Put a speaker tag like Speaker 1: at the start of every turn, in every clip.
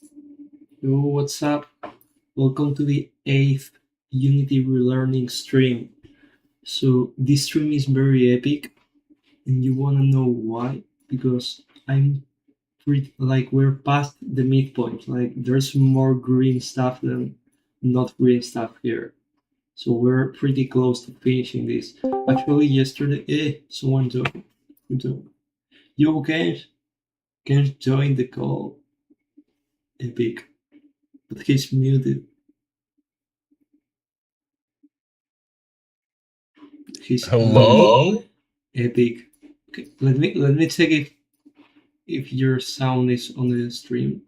Speaker 1: Yo, what's up? Welcome to the 8th Unity Relearning stream. So, this stream is very epic, and you want to know why? Because I'm we're past the midpoint. Like, there's more green stuff than not green stuff here. So, we're pretty close to finishing this. Actually, yesterday, someone joined. Yo, can join the call. Epic. But he's muted.
Speaker 2: Hello?
Speaker 1: Epic. Okay, let me check if your sound is on the stream.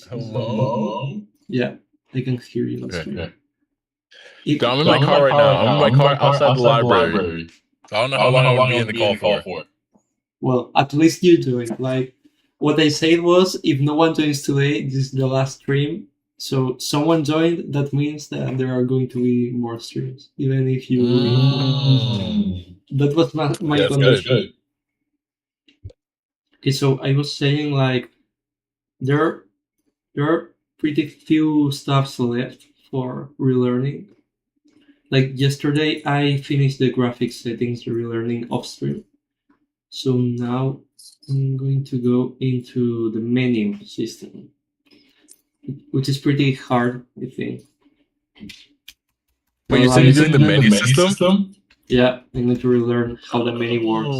Speaker 2: Hello?
Speaker 1: Yeah, I can hear you on the
Speaker 2: Okay.
Speaker 1: stream.
Speaker 2: So I'm in my car right now. I'm in my car outside the library. So I don't know how long I'm gonna be in the call for.
Speaker 1: Well, at least you do it. Like what I said was, if no one joins today, this is the last stream. So someone joined. That means that there are going to be more streams, even if you. That was my
Speaker 2: Yeah, that's
Speaker 1: condition.
Speaker 2: good.
Speaker 1: Okay, so I was saying like there are pretty few stuffs left for relearning. Like yesterday, I finished the graphics settings relearning off stream. So now I'm going to go into the menu system, which is pretty hard, I think.
Speaker 2: But you said you're doing the menu system?
Speaker 1: Yeah, I need to relearn how the menu works.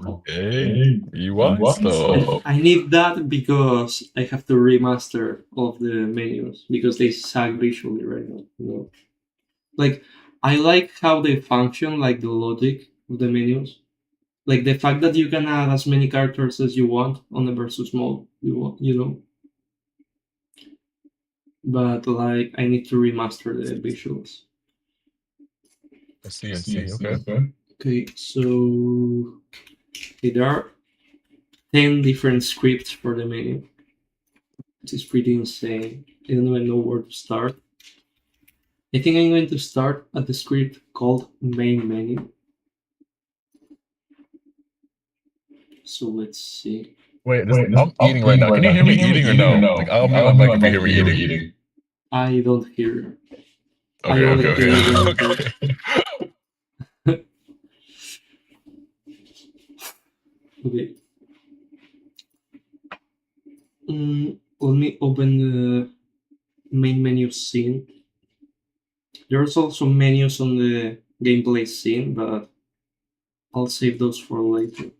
Speaker 2: Okay. You want though?
Speaker 1: I need that because I have to remaster all of the menus because they suck visually right now. Like I like how they function, like the logic of the menus. Like the fact that you can add as many characters as you want on the versus mode, But like I need to remaster the visuals.
Speaker 2: I see. Okay.
Speaker 1: Okay, so there are 10 different scripts for the menu, which is pretty insane. I don't even know where to start. I think I'm going to start at the script called main menu. So let's see.
Speaker 2: Wait, I'm eating right now. Can you hear me eating or no? Like I'll mute my mic if you hear me eating.
Speaker 1: I don't hear you.
Speaker 2: Okay.
Speaker 1: Okay. Let me open the main menu scene. There's also menus on the gameplay scene, but I'll save those for later.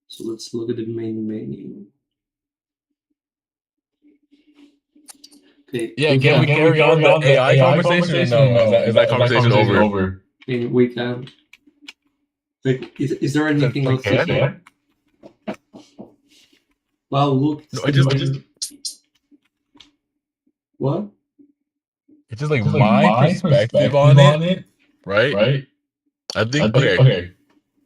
Speaker 1: So let's look at the main menu. Okay.
Speaker 2: Yeah, can we carry on the AI conversation or no? Is that conversation over?
Speaker 1: We can. Like, is there anything else to say? Wow, look.
Speaker 2: No, I just
Speaker 1: What?
Speaker 2: it's just like my perspective on it, right? I think okay.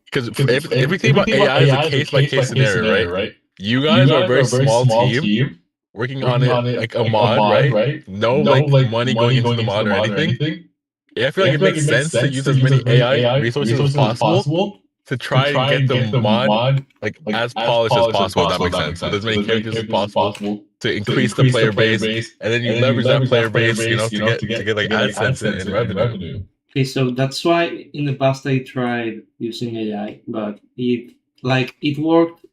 Speaker 2: Because if we think about AI as a case by case scenario, right? You guys are a very small team working on it like a mod, right? No like money going into the mod or anything. Yeah, I feel like it makes sense to use as many AI resources as possible to try and get the mod like as polished as possible. If that makes sense. With as many characters as possible to increase the player base, and then you leverage that player base, to get like AdSense and revenue.
Speaker 1: Okay, so that's why in the past I tried using AI, but it worked,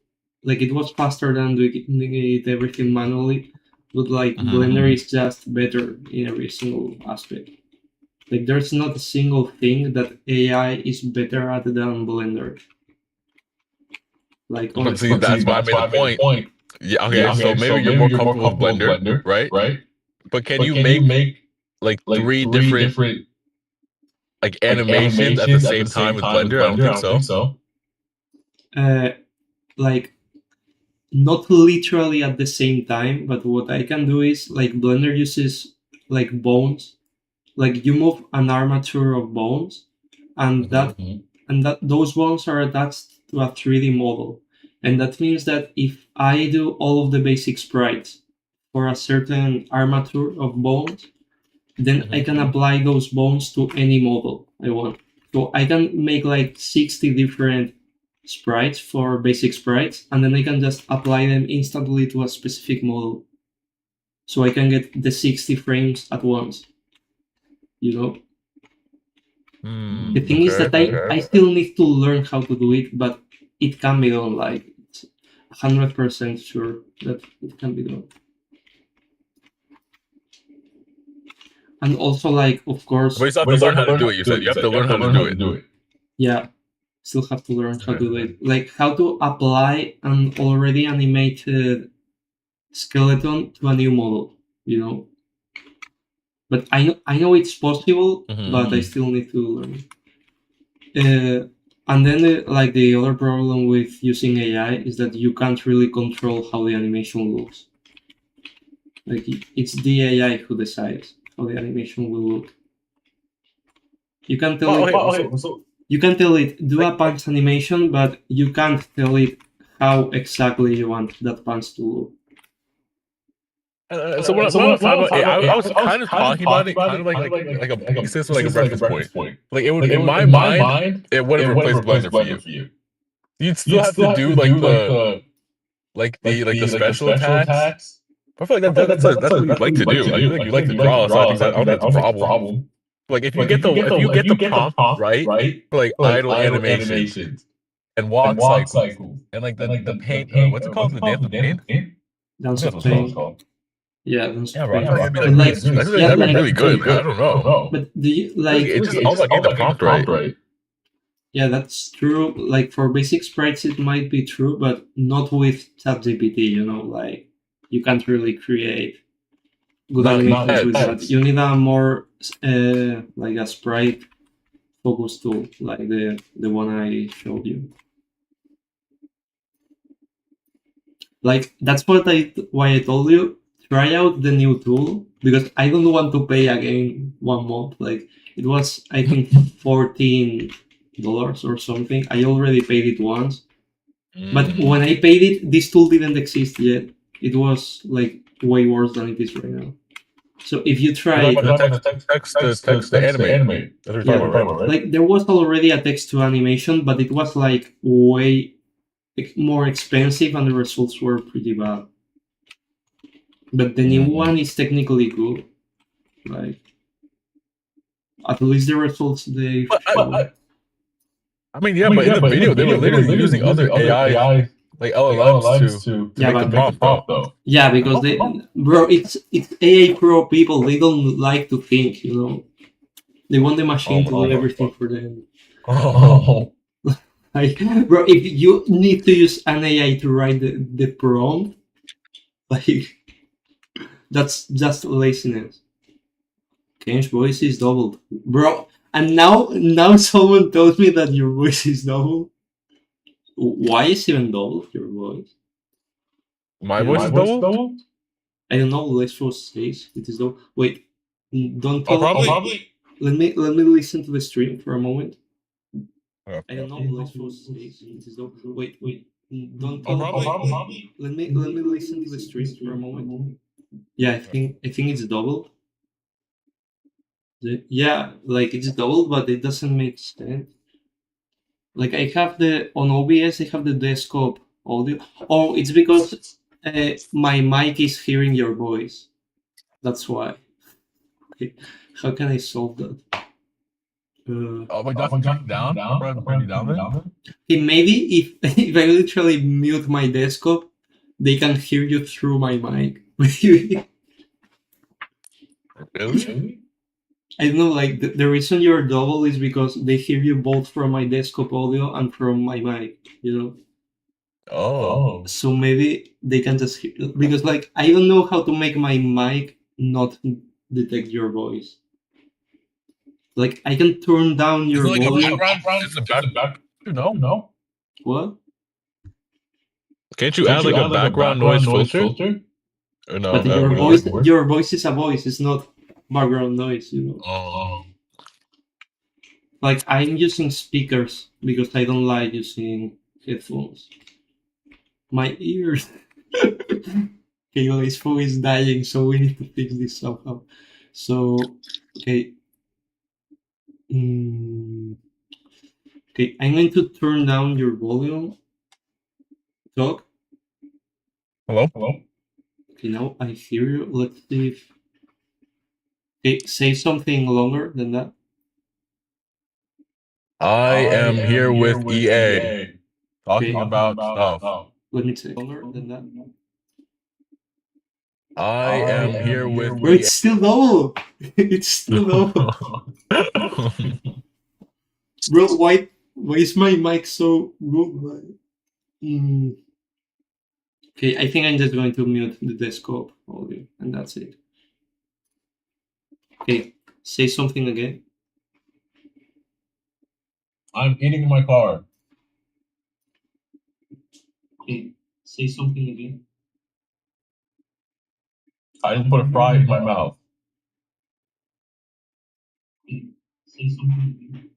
Speaker 1: like it was faster than doing it everything manually. But like Blender is just better in every single aspect. Like there's not a single thing that AI is better at than Blender. Like
Speaker 2: See, that's why I made the point. Yeah, okay, so maybe you're more comfortable with Blender, right? But can you make like three different like animations at the same time with Blender? I don't think so.
Speaker 1: Like not literally at the same time, but what I can do is like Blender uses like bones. Like you move an armature of bones, and that those bones are attached to a 3D model. And that means that if I do all of the basic sprites for a certain armature of bones, then I can apply those bones to any model I want. So I can make like 60 different sprites for basic sprites, and then I can just apply them instantly to a specific model. so I can get the 60 frames at once. You know, the thing is that I still need to learn how to do it, but it can be done. Like, it's 100% sure that it can be done. And also, like, of course,
Speaker 2: But you still have to learn how to do it. You said you have to learn how to do it.
Speaker 1: yeah, still have to learn how to do it. Like, how to apply an already animated skeleton to a new model, you know. But I know it's possible, but I still need to learn. And then, like, the other problem with using AI is that you can't really control how the animation looks. Like, it's the AI who decides how the animation will look. You can tell you can tell it do a pants animation, but you can't tell it how exactly you want that pants to look.
Speaker 2: So when I found out AI, I was kind of talking about it, kind of like a basis or like a reference point. Like it would, in my mind, it wouldn't replace Blender for you. You'd still have to do like the special attacks. I feel like that's what you'd like to do. I feel like you like to draw, so I don't think that's a problem. Like if you get the prompt right for like idle animations and walk cycles and like the paint, what's it called? The dance of pain? I
Speaker 1: Dance
Speaker 2: think that's
Speaker 1: of
Speaker 2: what it's called.
Speaker 1: Pain. Yeah, Dance
Speaker 2: Yeah,
Speaker 1: of
Speaker 2: bro. I
Speaker 1: Pain.
Speaker 2: feel like that'd be
Speaker 1: But
Speaker 2: like
Speaker 1: like, yeah,
Speaker 2: that'd be
Speaker 1: like,
Speaker 2: really good, man. I don't know.
Speaker 1: but do you
Speaker 2: Like,
Speaker 1: like?
Speaker 2: it's just all about getting the prompt right.
Speaker 1: Yeah, that's true. Like, for basic sprites, it might be true, but not with ChatGPT. You know, like, you can't really create good
Speaker 2: Not
Speaker 1: animations
Speaker 2: yet.
Speaker 1: with that. You need a more like a sprite focus tool, like the one I showed you. Like, that's why I told you try out the new tool, because I don't want to pay again 1 month. Like, it was, I think, $14 or something. I already paid it once, but when I paid it, this tool didn't exist yet. It was like way worse than it is right now. So if you try
Speaker 2: You're
Speaker 1: it,
Speaker 2: talking about the text to animate. That's what you're talking about, right?
Speaker 1: like, there was already a text to animation, but it was like way more expensive, and the results were pretty bad. But the new one is technically good. Like, at least the results they
Speaker 2: But
Speaker 1: show.
Speaker 2: I mean, yeah, but in the video, they were literally using other AI like LLMs to
Speaker 1: Yeah,
Speaker 2: make the
Speaker 1: but
Speaker 2: prompt though.
Speaker 1: yeah, because they, bro, it's AI pro people. They don't like to think. You know, they want the machine to do everything for them.
Speaker 2: Oh.
Speaker 1: Like, bro, if you need to use an AI to write the prompt, like, that's just laziness. Ken's voice is doubled, bro. And now someone tells me that your voice is doubled. Why is even doubled your voice?
Speaker 2: My
Speaker 1: Yeah.
Speaker 2: voice is double?
Speaker 1: I don't know. Let's just say it is double. Wait, don't
Speaker 2: Oh,
Speaker 1: tell.
Speaker 2: probably.
Speaker 1: Let me listen to the stream for a moment.
Speaker 2: Okay.
Speaker 1: I don't know. Let's just say it is double. Wait. Don't
Speaker 2: Oh,
Speaker 1: tell.
Speaker 2: probably.
Speaker 1: Let me listen to the stream for a moment. Yeah, I think it's doubled. Yeah, like, it's doubled, but it doesn't make sense. Like, I have on OBS, I have the desktop audio. Oh, it's because my mic is hearing your voice. That's why. Okay. How can I solve that?
Speaker 2: Oh, but that's turn it down. Probably turn you down then.
Speaker 1: Okay, maybe if if I literally mute my desktop, they can hear you through my mic. Maybe.
Speaker 2: Really?
Speaker 1: I don't know. Like, the reason you're double is because they hear you both from my desktop audio and from my mic. You know.
Speaker 2: Oh.
Speaker 1: So maybe they can just hear, because, like, I don't know how to make my mic not detect your voice. Like, I can turn down your
Speaker 2: Is it like
Speaker 1: volume.
Speaker 2: a background? Is it back? You know?
Speaker 1: What?
Speaker 2: Can't you add like a background noise filter? Or no?
Speaker 1: But
Speaker 2: That
Speaker 1: your
Speaker 2: wouldn't
Speaker 1: voice,
Speaker 2: work?
Speaker 1: your voice is a voice. It's not background noise. You know.
Speaker 2: Oh.
Speaker 1: Like, I'm using speakers because I don't like using headphones. My ears. Okay, this phone is dying, so we need to fix this somehow. So, okay. Okay, I'm going to turn down your volume. Talk.
Speaker 2: Hello?
Speaker 1: Okay, Okay, now I hear you. Let's see if. Okay, say something longer than that.
Speaker 2: I am here with EA talking
Speaker 1: Okay,
Speaker 2: about stuff.
Speaker 1: let me say longer than that.
Speaker 2: I am here with
Speaker 1: Bro, it's still double. It's still double. Bro, why is my mic so good? Mm. Okay, I think I'm just going to mute the desktop audio, and that's it. Okay, say something again.
Speaker 2: I'm eating my car.
Speaker 1: Okay, say something again.
Speaker 2: I just put a fry in my mouth.
Speaker 1: Okay, say something again.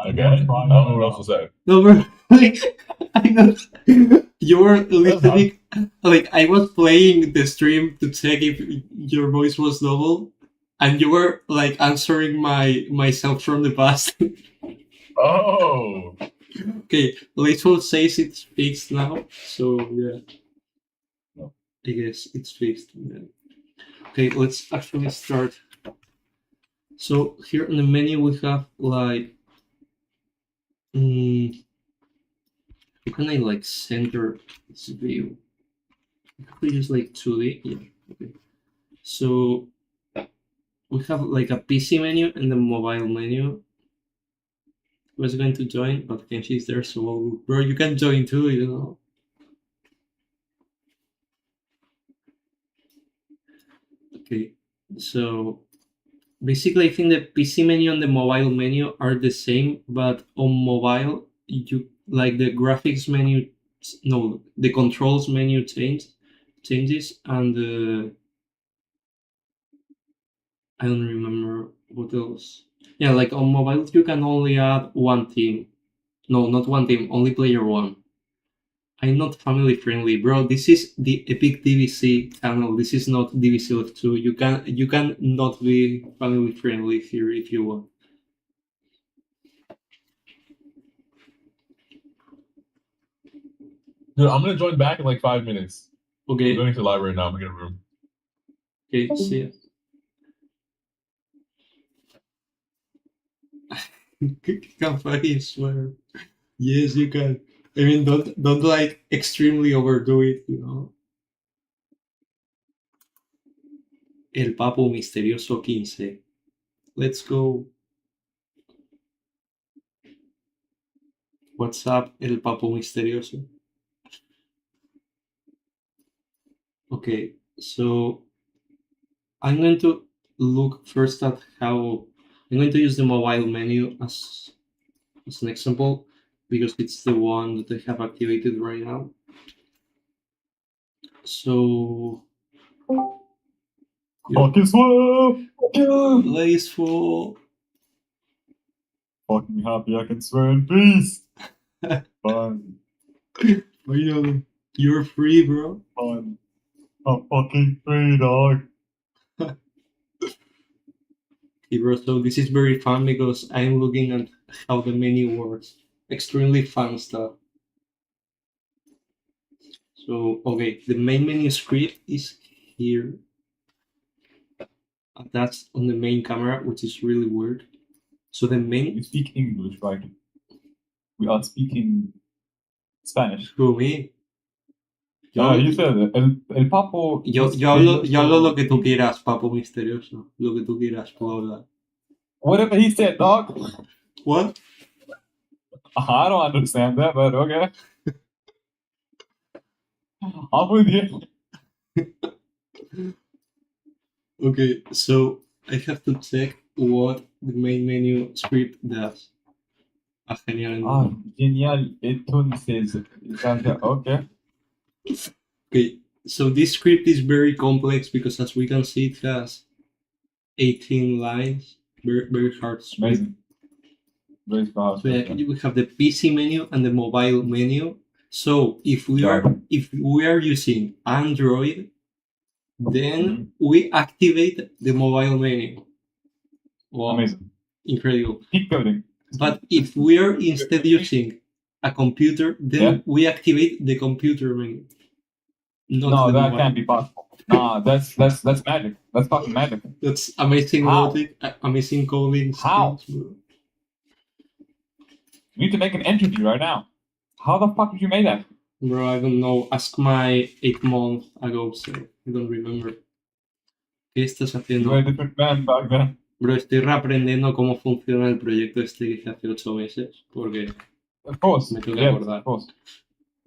Speaker 2: Okay? I don't know what else to say.
Speaker 1: No, bro, like, I know you were listening. Like, I was playing the stream to check if your voice was double, and you were like answering myself from the past.
Speaker 2: Oh!
Speaker 1: Okay, Little says it's fixed now, so yeah.
Speaker 2: No.
Speaker 1: I guess it's fixed. Yeah. Okay, let's actually start. So here on the menu we have like, how can I like center this view? We use like 2D. Yeah. Okay. So we have like a PC menu and the mobile menu. Was going to join, but Kenshi is there, so bro, you can join too. You know. Okay. So basically, I think the PC menu and the mobile menu are the same, but on mobile, you like the graphics menu. No, the controls menu changes, and I don't remember what else. Yeah, like on mobile, you can only add one team. No, not one team, only player one. I'm not family friendly, bro. This is the Epic DVC channel. This is not DVC Left 2. You can not be family friendly here if you want.
Speaker 2: Dude, I'm gonna join back in like 5 minutes.
Speaker 1: Okay.
Speaker 2: I'm going to the library now. I'm gonna get a room.
Speaker 1: Okay, see ya. Can fucking swear. Yes, you can. I mean, don't like extremely overdo it, you know. El Papo Misterioso 15. Let's go. What's up, El Papo Misterioso? Okay, so I'm going to look first at how I'm going to use the mobile menu as an example because it's the one that I have activated right now. So
Speaker 2: Fucking swim!
Speaker 1: Blaze full.
Speaker 2: Fucking happy I can swear in peace. Fun.
Speaker 1: Finally, you're free, bro.
Speaker 2: Fun. I'm fucking free, dog.
Speaker 1: Okay, bro. So this is very fun because I'm looking at how the menu works. Extremely fun stuff. So okay, the main menu script is here. That's on the main camera, which is really weird. So the main.
Speaker 2: You speak English, right? We are speaking Spanish.
Speaker 1: Who, me?
Speaker 2: You said it. El Papo.
Speaker 1: Yo hablo lo que tú quieras, papo misterioso. Lo que tú quieras, puedo hablar.
Speaker 2: Whatever he said, dog.
Speaker 1: What?
Speaker 2: I don't understand that, but okay. I'm with you.
Speaker 1: Okay, so I have to check what the main menu script does. Ah, genial.
Speaker 2: Genial. Entonces, okay.
Speaker 1: Okay, so this script is very complex because as we can see, it has 18 lines. Very, very hard script.
Speaker 2: Amazing. Very fast.
Speaker 1: So yeah, we have the PC menu and the mobile menu. So if we are using Android, then we activate the mobile menu. Wow.
Speaker 2: Amazing.
Speaker 1: Incredible.
Speaker 2: Keep coding.
Speaker 1: But if we are instead using a computer, then we activate the computer menu. not
Speaker 3: No,
Speaker 1: the
Speaker 3: that
Speaker 1: mobile.
Speaker 3: can't be possible. Nah, that's magic. That's fucking magic.
Speaker 1: That's amazing
Speaker 3: How?
Speaker 1: logic, amazing coding
Speaker 3: How?
Speaker 1: skills, bro.
Speaker 3: You need to make an interview right now. How the fuck did you make that?
Speaker 1: Bro, I don't know. Ask my 8 month ago, so I don't remember. ¿Qué estás
Speaker 3: You
Speaker 1: haciendo?
Speaker 3: were a different man back then.
Speaker 1: Bro, estoy reaprendiendo cómo funciona el proyecto este que hice hace 8 meses, porque
Speaker 3: Of course.
Speaker 1: me tengo que
Speaker 3: Yes,
Speaker 1: acordar.
Speaker 3: of course.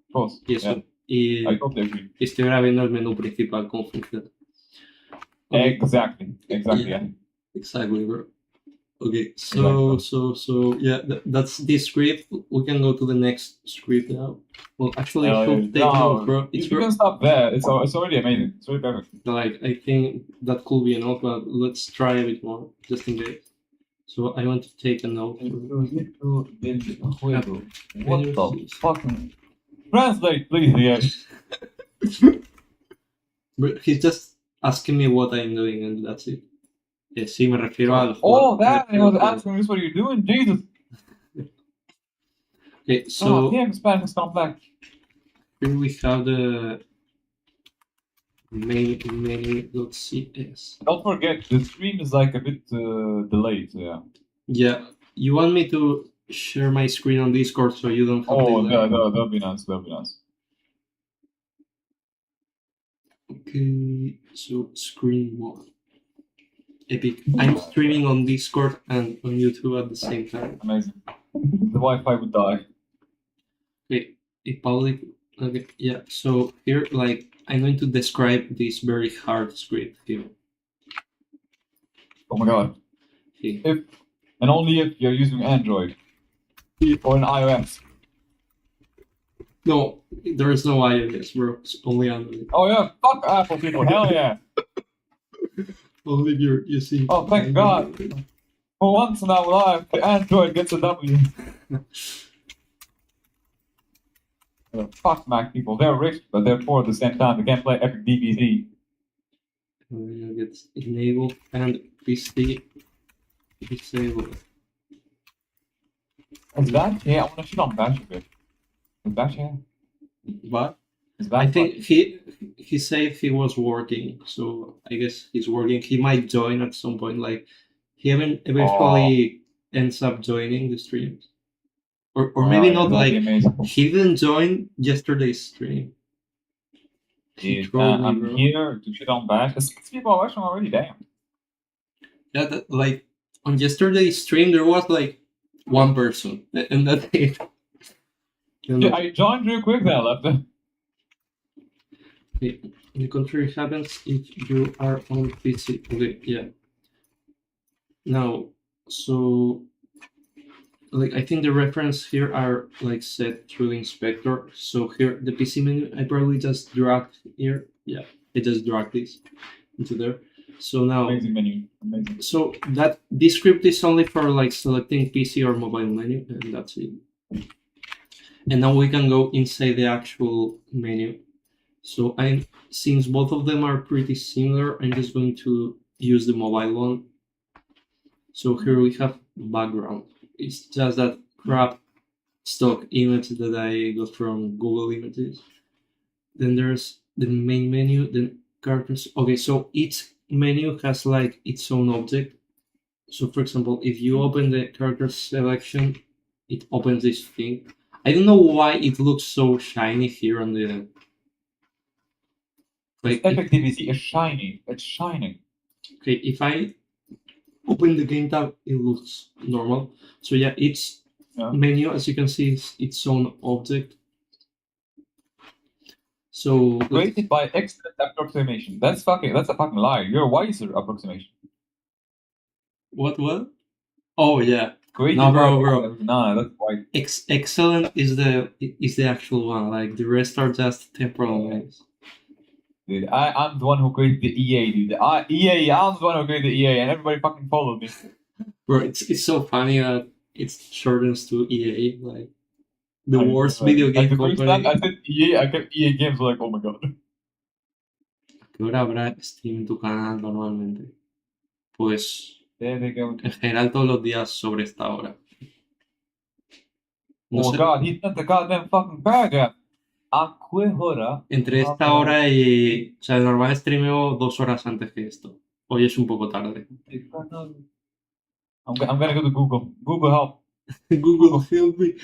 Speaker 3: Of course.
Speaker 1: Y eso.
Speaker 3: Yeah.
Speaker 1: Y
Speaker 3: I totally agree.
Speaker 1: estoy ahora viendo el menú principal, cómo funciona. Okay.
Speaker 3: Exactly. Yeah.
Speaker 1: Exactly, bro. Okay, so yeah, that's this script. We can go to the next script now. Well, actually, I should take notes, bro.
Speaker 3: You can stop there. It's already amazing. It's already perfect.
Speaker 1: Like, I think that could be enough, but let's try a bit more, just in case. So I want to take a note.
Speaker 3: What the fucking... Translate, please, yes.
Speaker 1: But he's just asking me what I'm doing, and that's it. Sí, me refiero al...
Speaker 3: Oh, that! He was asking me what you're doing? Jesus!
Speaker 1: Okay, so...
Speaker 3: yeah, Spanish is complex.
Speaker 1: Here we have the main menu.cs.
Speaker 3: Don't forget, the stream is like a bit delayed, so yeah.
Speaker 1: Yeah, you want me to share my screen on Discord so you don't have
Speaker 3: that'll be nice,
Speaker 1: Okay, so screen 1. Epic. I'm streaming on Discord and on YouTube at the same time.
Speaker 3: Amazing. The Wi-Fi would die.
Speaker 1: Okay, public. Okay, yeah. So here, like, I'm going to describe this very hard script here.
Speaker 3: Oh my god.
Speaker 1: Okay.
Speaker 3: If and only if you're using Android or an iOS.
Speaker 1: No, there is no iOS, bro. It's only Android.
Speaker 3: Oh yeah, fuck Apple people. Hell yeah.
Speaker 1: Only if you're using.
Speaker 3: Oh, thank God. For once in our life, the Android gets a W. Fuck Mac people. They're rich, but they're poor at the same time. They can't play Epic DBZ.
Speaker 1: It's enabled and PC disabled.
Speaker 3: Is that? Yeah, I want to shit on Bash a bit. Is that yeah?
Speaker 1: What?
Speaker 3: Is that
Speaker 1: I think he said he was working, so I guess he's working. He might join at some point. Like, he eventually ends up joining the streams, or maybe not. Like, he didn't join yesterday's stream.
Speaker 3: I'm here to shit on Bash. 6 people are watching already. Damn.
Speaker 1: Yeah, like on yesterday's stream there was like one person, and that's it.
Speaker 3: Yeah, I joined real quick then, left.
Speaker 1: Okay. The contrary happens if you are on PC. Okay, yeah. Now, so like I think the reference here are like set through the inspector. So here the PC menu, I probably just dragged here. Yeah, I just dragged this into there. So now,
Speaker 3: amazing menu. Amazing.
Speaker 1: So this script is only for like selecting PC or mobile menu, and that's it. And now we can go inside the actual menu. So since both of them are pretty similar, I'm just going to use the mobile one. So here we have background. It's just that crap stock image that I got from Google Images. Then there's the main menu, then characters. Okay, so each menu has like its own object. So for example, if you open the character selection, it opens this thing. I don't know why it looks so shiny here on the...
Speaker 3: Like, Epic DBZ is shiny. It's shining.
Speaker 1: Okay, if I open the game tab, it looks normal. So yeah, each menu, as you can see, is its own object. So
Speaker 3: created by excellent approximation. That's a fucking lie. You're a wiser approximation.
Speaker 1: What? Oh yeah.
Speaker 3: No, bro. No, that's why.
Speaker 1: Excellent is the actual one. Like the rest are just temporal names.
Speaker 3: Dude, I'm the one who created the EA, dude. I'm the one who created the EA, and everybody fucking followed me.
Speaker 1: Bro, it's so funny that it shortens to EA, like the worst video game company.
Speaker 3: I said EA, I kept EA Games like, oh my god.
Speaker 1: ¿Qué hora habrá stream en tu canal normalmente? Pues en general todos los días sobre esta hora.
Speaker 3: No God, he's not the goddamn fucking paragraph. ¿A qué hora?
Speaker 1: Entre esta hora y... O sea, el normal streameo 2 horas antes que esto. Hoy es un poco tarde.
Speaker 3: I'm gonna go to Google. Google, help.
Speaker 1: Google, help me.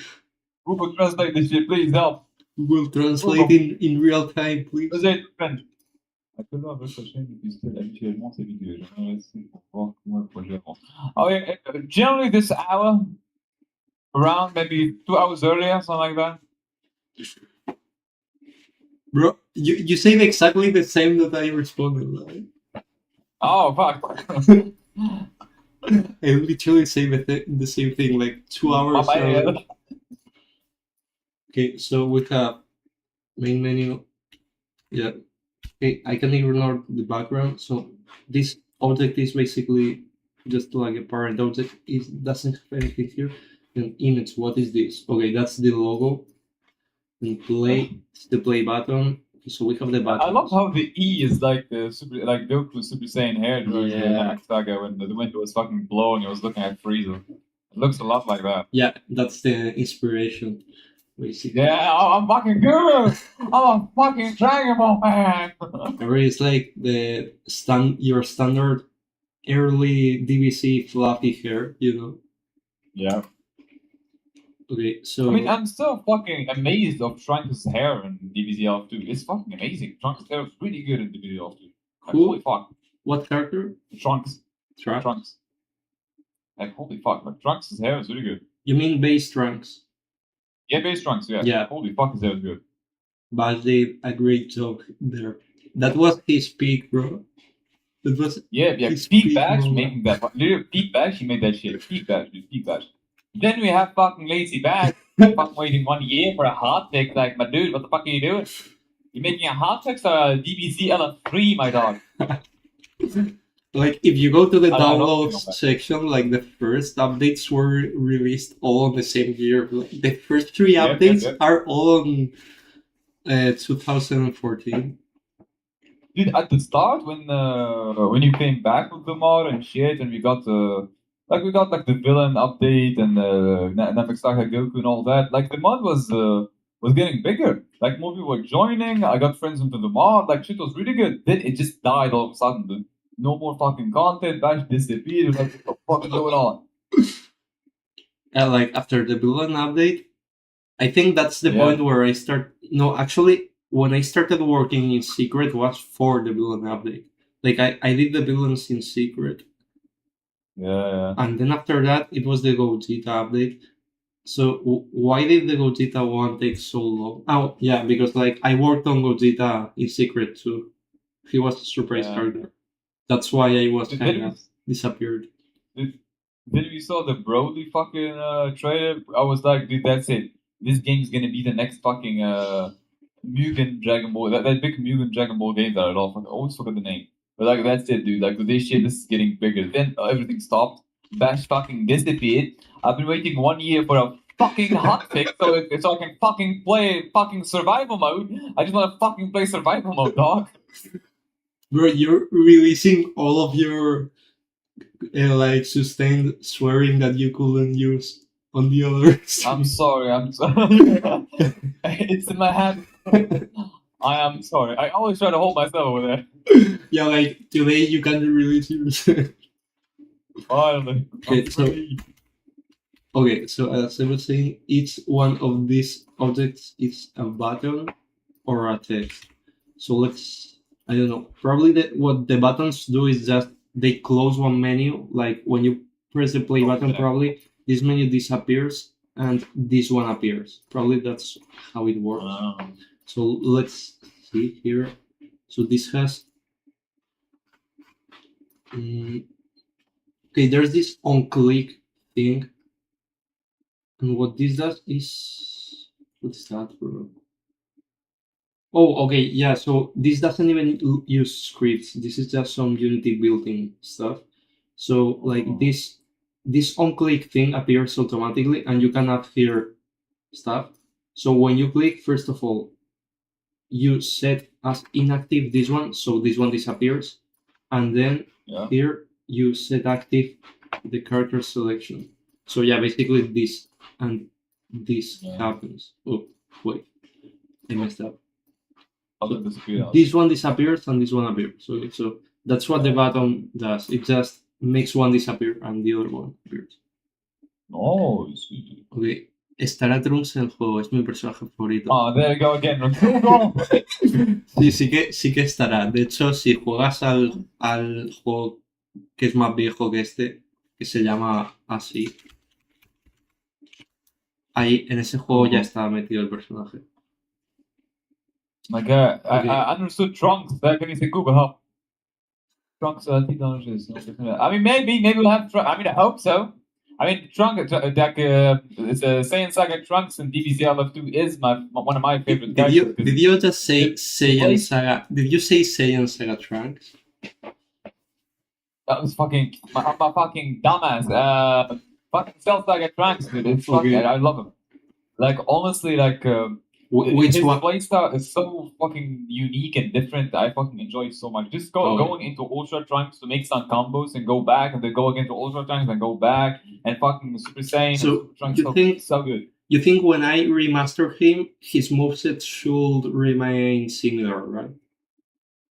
Speaker 3: Google, translate this shit, please, help.
Speaker 1: Google Translate in real time, please.
Speaker 3: Translate French. À quelle heure votre chaîne diffuse-t-elle habituellement ses vidéos? J'aimerais essayer pour voir comment le projet avance. Okay, generally this hour, around maybe 2 hours earlier, something like that.
Speaker 1: Bro, you said exactly the same that I responded, right?
Speaker 3: Oh, fuck.
Speaker 1: I literally say the same thing, like 2 hours
Speaker 3: My bad.
Speaker 1: earlier. Okay, so we have main menu. Yeah. Okay, I can ignore the background. So this object is basically just like a parent object. It doesn't have anything here. An image, what is this? Okay, that's the logo. And play, it's the play button. Okay, so we have the button.
Speaker 3: I love how the E is like the super, like Goku's Super Saiyan hair during the
Speaker 1: Yeah.
Speaker 3: Namek Saga when the wind was fucking blowing. He was looking at Frieza. It looks a lot like that.
Speaker 1: Yeah, that's the inspiration, basically.
Speaker 3: Yeah, I'm fucking good. I'm a fucking Dragon Ball fan.
Speaker 1: Or it's like the your standard early DBC fluffy hair, you know.
Speaker 3: Yeah.
Speaker 1: Okay, so
Speaker 3: I mean, I'm still fucking amazed of Trunks' hair in DBZL 2. It's fucking amazing. Trunks' hair is really good in DBZL 2. Like,
Speaker 1: Who?
Speaker 3: holy fuck.
Speaker 1: What character?
Speaker 3: Trunks.
Speaker 1: Trunks.
Speaker 3: Trunks. Like, holy fuck. Like, Trunks' hair is really good.
Speaker 1: You mean base Trunks?
Speaker 3: Yeah, base Trunks, yeah.
Speaker 1: Yeah.
Speaker 3: Holy fuck, his hair is good.
Speaker 1: But they did a great job there. That was his peak, bro. That was
Speaker 3: Yeah,
Speaker 1: his
Speaker 3: Peak Bash
Speaker 1: moment.
Speaker 3: making that. Literally, Peak Bash, he made that shit. Peak Bash, dude. Peak Bash. Then we have fucking Lazy Bash. Fucking waiting 1 year for a hot pick. Like, my dude, what the fuck are you doing? You're making a hot pick for a DBZ LF3, my dog.
Speaker 1: Like, if you go to the
Speaker 3: I don't know
Speaker 1: downloads
Speaker 3: that.
Speaker 1: section, like the first updates were released all on the same year. Like, the first three
Speaker 3: Yep,
Speaker 1: updates
Speaker 3: yep.
Speaker 1: are all on 2014.
Speaker 3: Dude, at the start when you came back with the mod and shit, and we got the villain update and Namek Saga Goku and all that, like the mod was getting bigger. Like more people were joining. I got friends into the mod. Like shit was really good. Then it just died all of a sudden. Dude. No more fucking content. Bash disappeared. Like what the fuck is going on?
Speaker 1: Like after the villain update, I think that's the
Speaker 3: Yeah.
Speaker 1: point where I start. No, actually, when I started working in secret was for the villain update. Like I did the villains in secret,
Speaker 3: Yeah.
Speaker 1: and then after that it was the Gogeta update. So why did the Gogeta one take so long? Oh yeah, because like I worked on Gogeta in secret too. He was a surprise
Speaker 3: Yeah.
Speaker 1: character. That's why I was
Speaker 3: Then
Speaker 1: kind of disappeared.
Speaker 3: we saw the Broly fucking trailer. I was like, dude, that's it. This game's gonna be the next fucking Mugen Dragon Ball. That big Mugen Dragon Ball game that I love. I always forget the name. But like that's it, dude. Like with this shit, this is getting bigger. Then everything stopped. Bash fucking disappeared. I've been waiting 1 year for a fucking hotfix so I can fucking play fucking survival mode. I just want to fucking play survival mode, dog.
Speaker 1: Bro, you're releasing all of your like sustained swearing that you couldn't use on the other stream.
Speaker 3: I'm sorry. It's in my head. I am sorry. I always try to hold myself over there.
Speaker 1: Yeah, like today you can't release yourself.
Speaker 3: Finally.
Speaker 1: Okay, so as I was saying, each one of these objects is a button or a text. So let's, I don't know, probably what the buttons do is just they close one menu. Like when you press the play button, probably this menu disappears and this one appears. Probably that's how it works. So let's see here. So this has okay, there's this on click thing, and what this does is what's that, bro? Oh, okay, yeah. So this doesn't even use scripts. This is just some Unity built-in stuff. So like this on click thing appears automatically, and you can add here stuff. So when you click, first of all, you set as inactive this one, so this one disappears, and then here you set active the character selection. So yeah, basically this and this happens. Oh wait, I messed up.
Speaker 3: Other disappear.
Speaker 1: This one disappears and this one appears. Okay, so that's what the button does. It just makes one disappear and the other one appears.
Speaker 3: Oh, sweet.
Speaker 1: Ok, estará Trunks en el juego, es mi personaje favorito.
Speaker 3: Oh, there you go again.
Speaker 1: Sí que estará. De hecho, si juegas al juego que es más viejo que este, que se llama así, ahí en ese juego ya estaba metido el personaje.
Speaker 3: My God,
Speaker 1: Okay.
Speaker 3: I understood Trunks. Daar kan niet in Google, huh? Trunks, $10 I mean, maybe we'll have. I mean, I hope so. I mean, Trunks, it's a Saiyan Saga Trunks and DBZ LF2 is one of my favorite characters.
Speaker 1: Did you just say Saiyan Saga? Did you say Saiyan Saga Trunks?
Speaker 3: That was fucking my fucking dumbass. Fucking Cell Saga Trunks, dude. It's fucking. I love him. Like honestly, like.
Speaker 1: Which
Speaker 3: his
Speaker 1: one?
Speaker 3: playstyle is so fucking unique and different. I fucking enjoy it so much. Just going into Ultra Trunks to make some combos and go back, and then go again to Ultra Trunks and go back, and fucking Super Saiyan.
Speaker 1: So
Speaker 3: and Super Trunks so good.
Speaker 1: You think when I remaster him, his moveset should remain similar, right?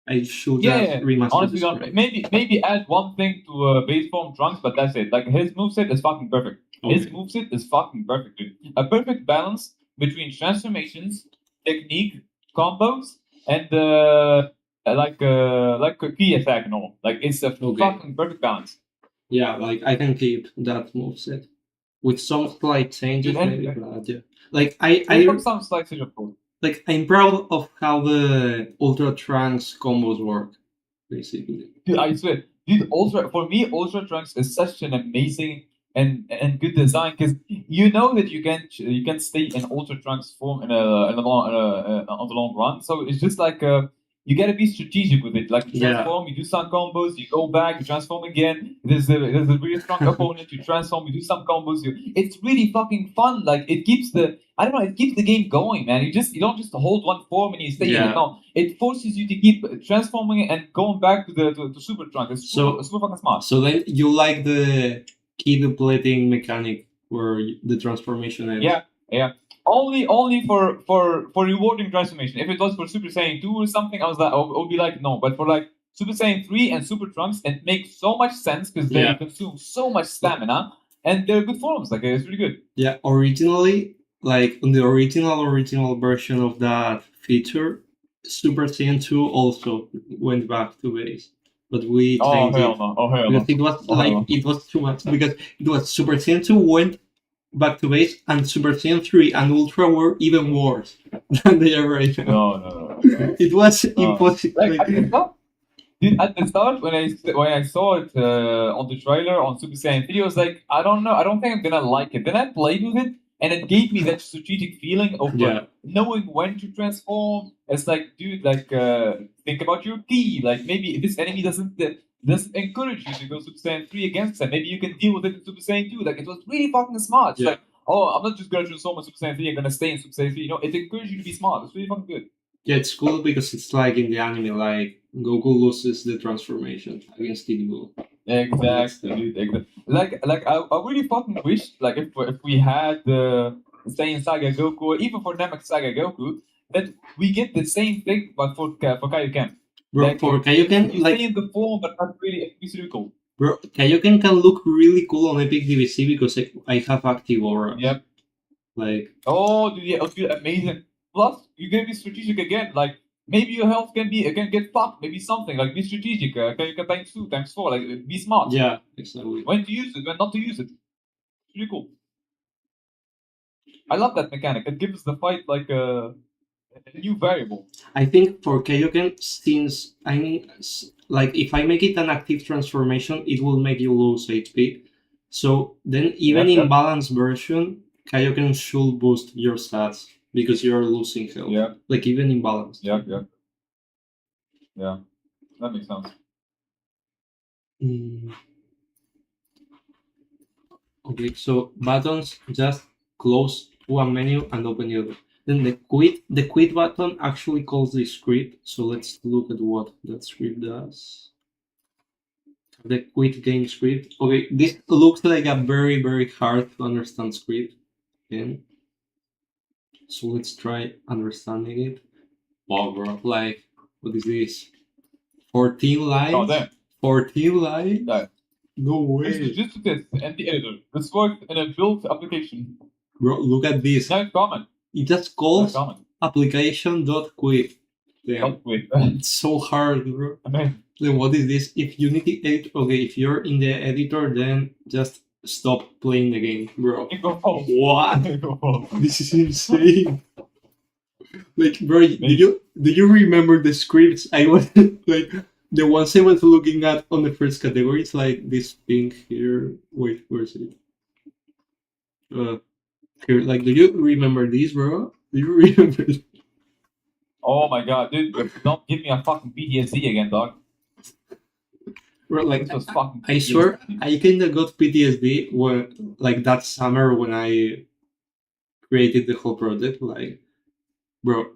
Speaker 1: I should just remaster.
Speaker 3: Honestly, maybe add one thing to base form Trunks, but that's it. Like his moveset is fucking perfect. Okay. His moveset is fucking perfect, dude. A perfect balance between transformations, technique, combos, and like a key attack and all. Like it's a fucking perfect balance. Yeah, like I can keep that moveset with some slight changes, maybe. But yeah, like I some slight changes, of course. Like I'm proud of how the Ultra Trunks combos work, basically. Dude, I swear, dude, for me, Ultra Trunks is such an amazing and good design because you know that you can stay in Ultra Trunks form on the long run. So it's just like you gotta be strategic with it. Like you transform, you do some combos, you go back, you transform again. There's a really strong opponent, you transform, you do some combos. It's really fucking fun. Like it keeps the game going, man. You don't just hold one form and you stay in it. No, it forces you to keep transforming and going back to Super Trunks. It's super fucking smart. So then you like the key depleting mechanic where the transformation ends. Yeah. Only for rewarding transformation. If it was for Super Saiyan 2 or something, I would be like, no. But for like Super Saiyan 3 and Super Trunks, it makes so much sense because they consume so much stamina and they're good forms. Like it's really good. Yeah, originally, like on the original version of that feature, Super Saiyan 2 also went back to base. But we changed it. Because it was it was too much. Because it was Super Saiyan 2 went back to base, and Super Saiyan 3 and Ultra were even worse than they are right now. No. It was impossible. Dude, at the start when I saw it on the trailer on Super Saiyan 3, I was like, I don't know, I don't think I'm gonna like it. Then I played with it, and it gave me that strategic feeling of knowing when to transform. It's like, dude, like think about your key. Like maybe this enemy doesn't encourage you to go Super Saiyan 3 against them. Maybe you can deal with it in Super Saiyan 2. Like it was really fucking smart. It's like, oh, I'm not just gonna transform in Super Saiyan 3. I'm gonna stay in Super Saiyan 3. You know, it encourages you to be smart. It's really fucking good. Yeah, it's cool because it's like in the anime, like Goku loses the transformation against Kid Buu. Exactly, dude. Exactly. Like I really fucking wish, like if we had the Saiyan Saga Goku, or even for Namek Saga Goku, that we get the same thing, but for Kaioken. Bro, like, for Kaioken, you stay in the form, but not really. It's really cool. Bro, Kaioken can look really cool on Epic DBC because I have active aura. Yep. Like. Oh, dude, yeah, it would be amazing. Plus, you're gonna be strategic again. Like maybe your health can get fucked. Maybe something like be strategic. Kaioken times 2, times 4. Like be smart. Yeah, exactly. When to use it, when not to use it. It's really cool. I love that mechanic. It gives the fight like a new variable. I think for Kaioken, since like if I make it an active transformation, it will make you lose HP. So then even in balanced version, Kaioken should boost your stats because you're losing health. Yeah. Like even in balance. Yeah. That makes sense. Okay, so buttons just close one menu and open the other. Then the quit button actually calls the script. So let's look at what that script does. The quit game script. Okay, this looks like a very hard to understand script. Okay.
Speaker 1: So let's try understanding it. Wow, bro. Like, what is this? 14 lines?
Speaker 3: Oh, damn.
Speaker 1: 14 lines?
Speaker 3: Yeah.
Speaker 1: No
Speaker 3: This is
Speaker 1: way.
Speaker 3: just a test and the editor. This worked in a built application.
Speaker 1: Bro, look at this.
Speaker 3: Nice comment.
Speaker 1: It just
Speaker 3: Nice
Speaker 1: calls
Speaker 3: comment.
Speaker 1: application.quit. Damn.
Speaker 3: Wait.
Speaker 1: It's so hard, bro.
Speaker 3: Amazing.
Speaker 1: Then what is this? If Unity 8, okay, if you're in the editor, then just stop playing the game, bro.
Speaker 3: Go home.
Speaker 1: What?
Speaker 3: Go home.
Speaker 1: This is insane. Like, bro, do you remember the scripts I was like the ones I was looking at on the first category? It's like this thing here. Wait, where is it? Here, like, do you remember this, bro? Do you remember?
Speaker 3: Oh my god, dude! Don't give me a fucking PTSD again, dog.
Speaker 1: Bro, like,
Speaker 3: This was fucking.
Speaker 1: I swear, I kinda got PTSD when, like, that summer when I created the whole project. Like, bro,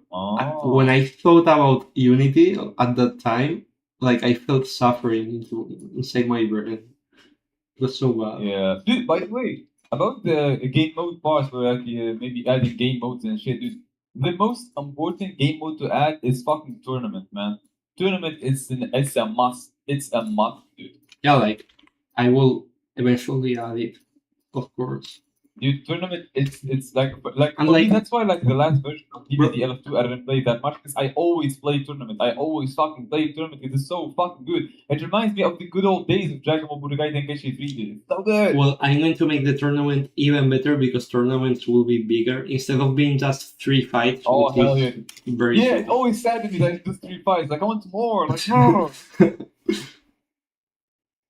Speaker 1: when I thought about Unity at that time, like, I felt suffering inside my brain. It was so bad.
Speaker 3: Yeah, dude. By the way, about the game mode parts, where like maybe adding game modes and shit, dude. The most important game mode to add is fucking tournament, man. Tournament is it's a must. It's a must, dude.
Speaker 1: Yeah, like, I will eventually add it, of course.
Speaker 3: Dude, tournament it's like
Speaker 1: And
Speaker 3: for
Speaker 1: like,
Speaker 3: me, that's why like the last version of DBD LF2 I didn't play that much because I always play tournament. I always fucking play tournament. It is so fucking good. It reminds me of the good old days of Dragon Ball Budokai Tenkaichi 3. Dude. It's so good.
Speaker 1: Well, I'm going to make the tournament even better because tournaments will be bigger instead of being just 3 fights.
Speaker 3: Oh hell yeah!
Speaker 1: Very
Speaker 3: Yeah, it's always sad to me that it's just 3 fights. Like I want more. Like more.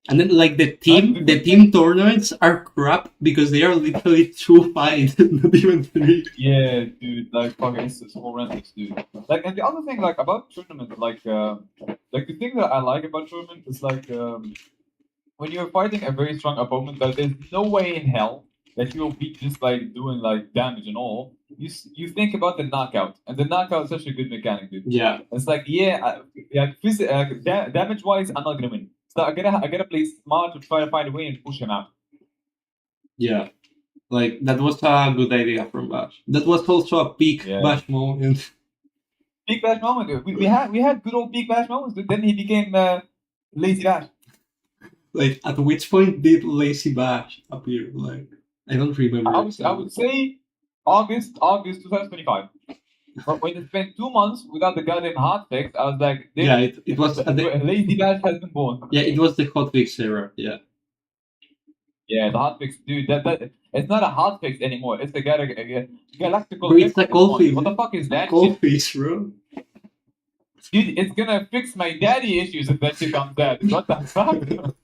Speaker 1: And then, like, the team tournaments are crap because they are literally 2 fights, not even 3.
Speaker 3: Yeah, dude, like fucking it's horrendous, dude. Like, and the other thing, like about tournament, like the thing that I like about tournament is like when you're fighting a very strong opponent, that there's no way in hell that you'll beat just by doing like damage and all. You think about the knockout, and the knockout is such a good mechanic, dude.
Speaker 1: Yeah,
Speaker 3: It's like damage wise, I'm not gonna win. So I gotta play smart to try to find a way and push him out.
Speaker 1: yeah. Like, that was a good idea from Bash. That was also a peak Bash moment.
Speaker 3: Peak Bash moment, dude. We had good old peak Bash moments, dude. Then he became lazy Bash.
Speaker 1: Like, at which point did Lazy Bash appear? Like, I don't remember.
Speaker 3: I would say August 2025. But when it spent 2 months without the goddamn hotfix, I was like,
Speaker 1: yeah, it was
Speaker 3: lazy Bash has been born.
Speaker 1: Yeah, it was the hotfix era. Yeah.
Speaker 3: Yeah, the hotfix, dude. That it's not a hotfix anymore. It's the galactical.
Speaker 1: Bro, it's a cold fix.
Speaker 3: What the fuck is that?
Speaker 1: Cold fix, bro.
Speaker 3: Dude, it's gonna fix my daddy issues if that shit comes out. What the fuck?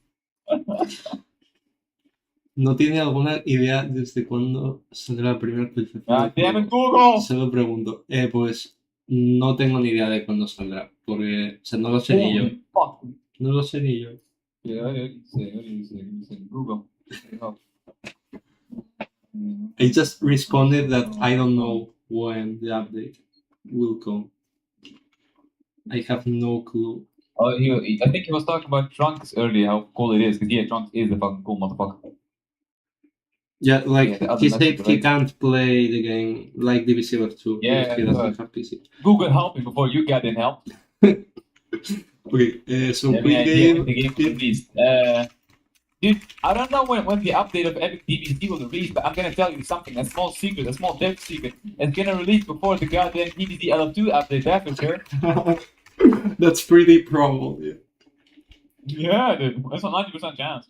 Speaker 1: ¿No tiene alguna idea desde cuándo saldrá la primera actualización?
Speaker 3: Damn it, Google!
Speaker 1: Se lo pregunto. Pues no tengo ni idea de cuándo saldrá, porque no lo sé ni yo. No lo sé ni yo.
Speaker 3: Yeah, what do you say? Google.
Speaker 1: I just responded that I don't know when the update will come. I have no clue.
Speaker 3: Oh, I think he was talking about Trunks earlier, how cool it is, because yeah, Trunks is the fucking cool motherfucker.
Speaker 1: Yeah, like, he said he can't play the game like DBC 2 because he doesn't have PC.
Speaker 3: Google help me before you get in help.
Speaker 1: Okay, so quick game.
Speaker 3: The game released. Dude, I don't know when the update of Epic DBC will release, but I'm gonna tell you something, a small secret, a small dev secret. It's gonna release before the goddamn DBC LF2 update, that's for sure.
Speaker 1: That's pretty probable, yeah.
Speaker 3: Yeah, dude, that's a 90% chance.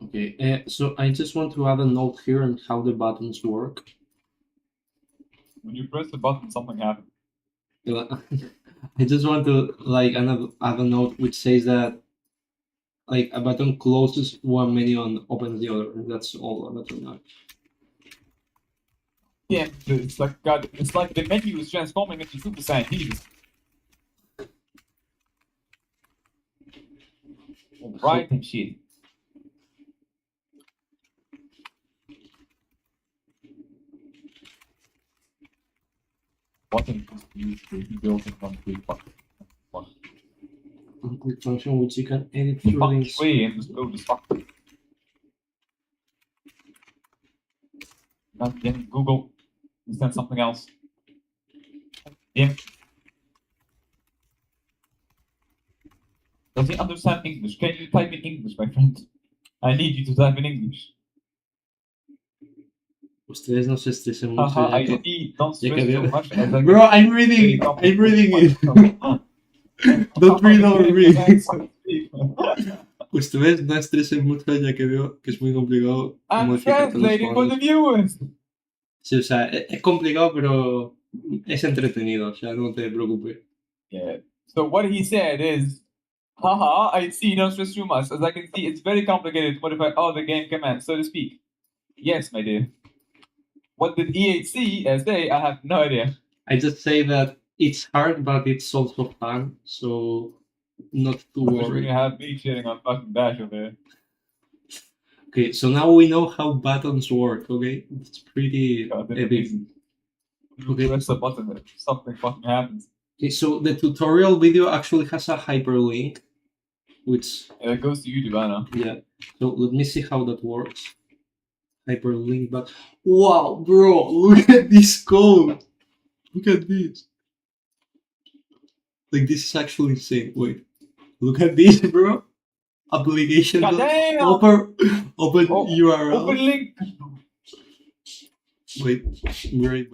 Speaker 1: Okay, so I just want to add a note here on how the buttons work.
Speaker 3: When you press the button, something happens.
Speaker 1: I just want to add a note which says that like a button closes one menu and opens the other. That's all a button does.
Speaker 3: Yeah, it's like God. It's like the menu is transforming into Super Saiyan. Jesus. Right and shit. What can you use to build in concrete?
Speaker 1: unclick function which you can edit through
Speaker 3: Fuck
Speaker 1: links.
Speaker 3: way and just go to fuck. God damn it, Google. Send something else. Damn it. Does he understand English? Can you type in English, my friend? I need you to type in English.
Speaker 1: Ustedes no se estresen mucho
Speaker 3: Haha,
Speaker 1: ya
Speaker 3: I
Speaker 1: que...
Speaker 3: see. Don't
Speaker 1: ya que
Speaker 3: stress too
Speaker 1: veo...
Speaker 3: much. As I
Speaker 1: Bro, I'm reading it. Don't read over me. Ustedes no estresen mucho ya que veo que es muy complicado
Speaker 3: I'm
Speaker 1: modificar todos los
Speaker 3: translating for the
Speaker 1: comandos.
Speaker 3: viewers.
Speaker 1: Sí, o sea, es complicado, pero es entretenido, o sea, no te preocupes.
Speaker 3: Yeah. So what he said is, haha, I see. Don't stress too much. As I can see, it's very complicated to modify all the game commands, so to speak. Yes, my dear. What did E8C say? I have no idea.
Speaker 1: I just say that it's hard, but it's also fun, so not to
Speaker 3: Especially when
Speaker 1: worry.
Speaker 3: you have me cheating on fucking Bash over there.
Speaker 1: Okay, so now we know how buttons work, okay? It's pretty
Speaker 3: God, that's
Speaker 1: epic.
Speaker 3: amazing. You
Speaker 1: Okay.
Speaker 3: press the button and something fucking happens.
Speaker 1: Okay, so the tutorial video actually has a hyperlink, which...
Speaker 3: And it goes to YouTube, I know.
Speaker 1: Yeah, so let me see how that works. Hyperlink, but... Wow, bro, look at this code! Look at this! Like, this is actually insane. Wait, look at this, bro! Application.
Speaker 3: Goddamn!
Speaker 1: Open
Speaker 3: Oh,
Speaker 1: URL.
Speaker 3: open link.
Speaker 1: Wait, right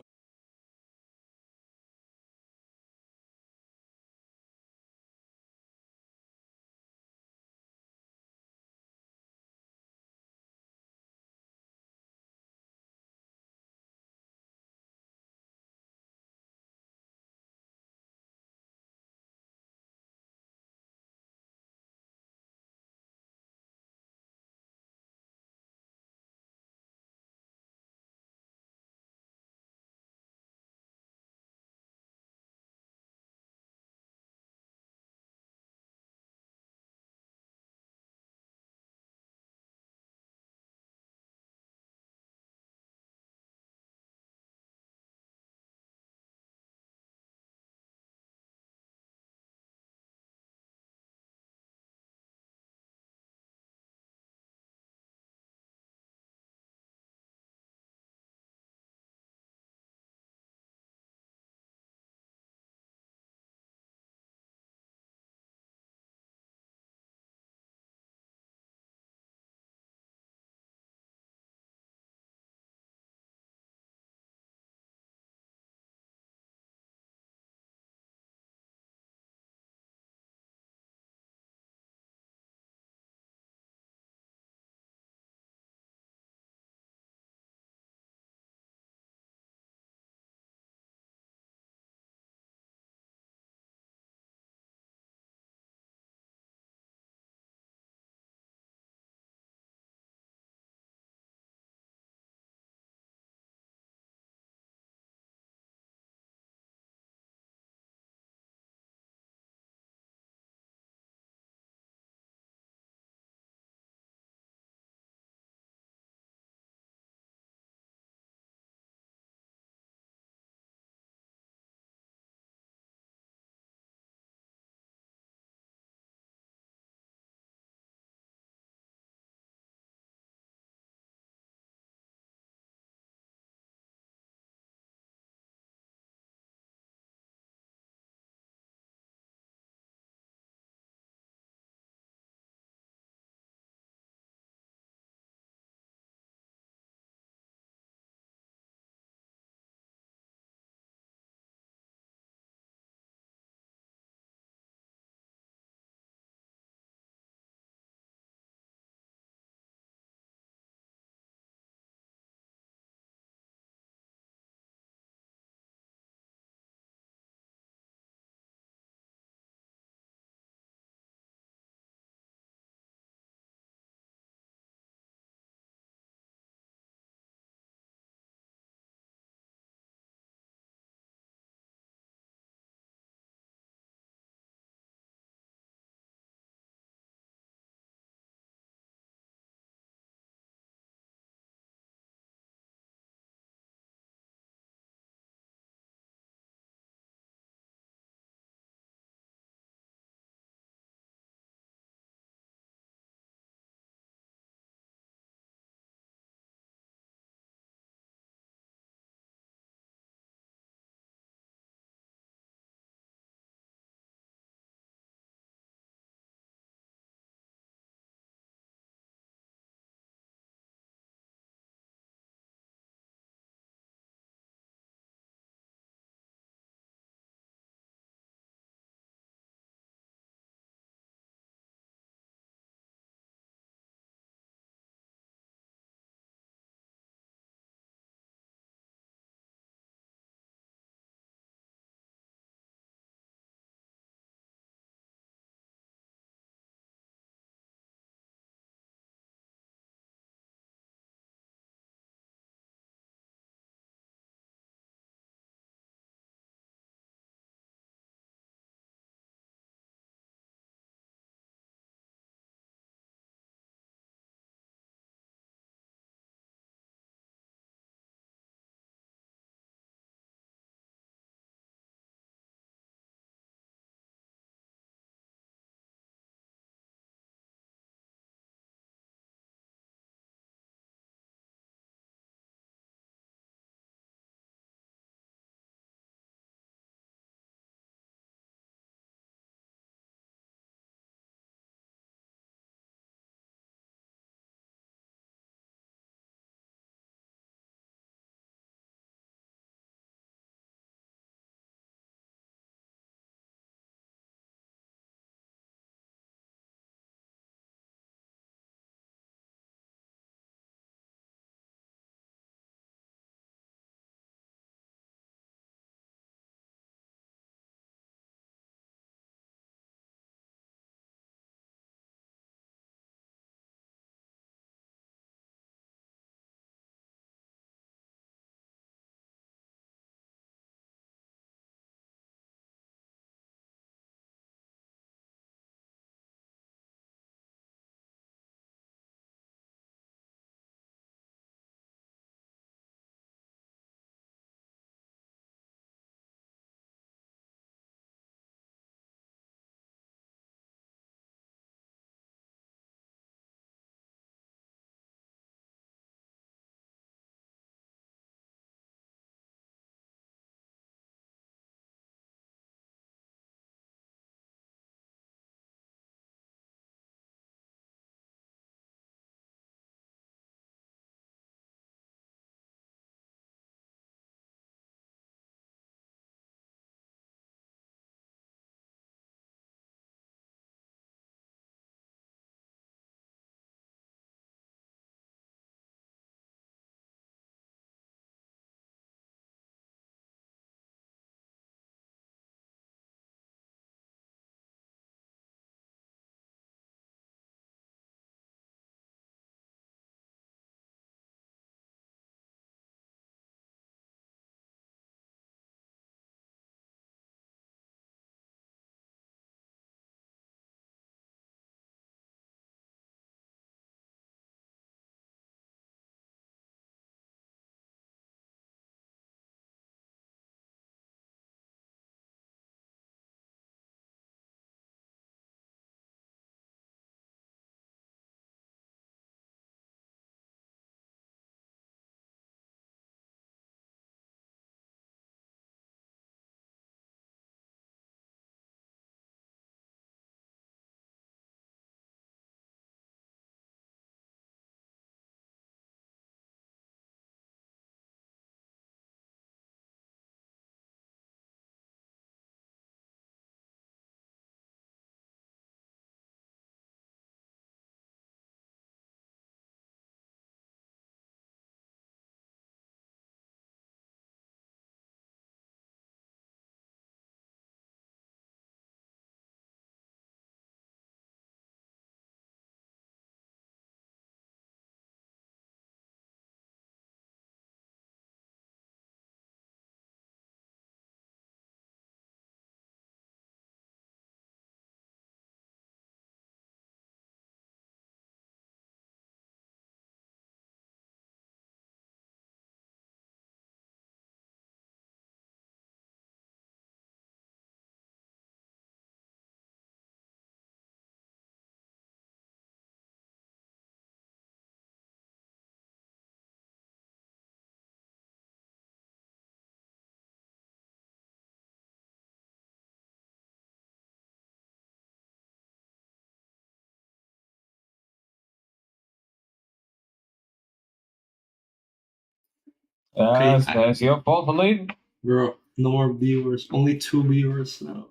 Speaker 1: Okay,
Speaker 3: It's your fault, believe.
Speaker 1: bro, no more viewers. Only 2 viewers now.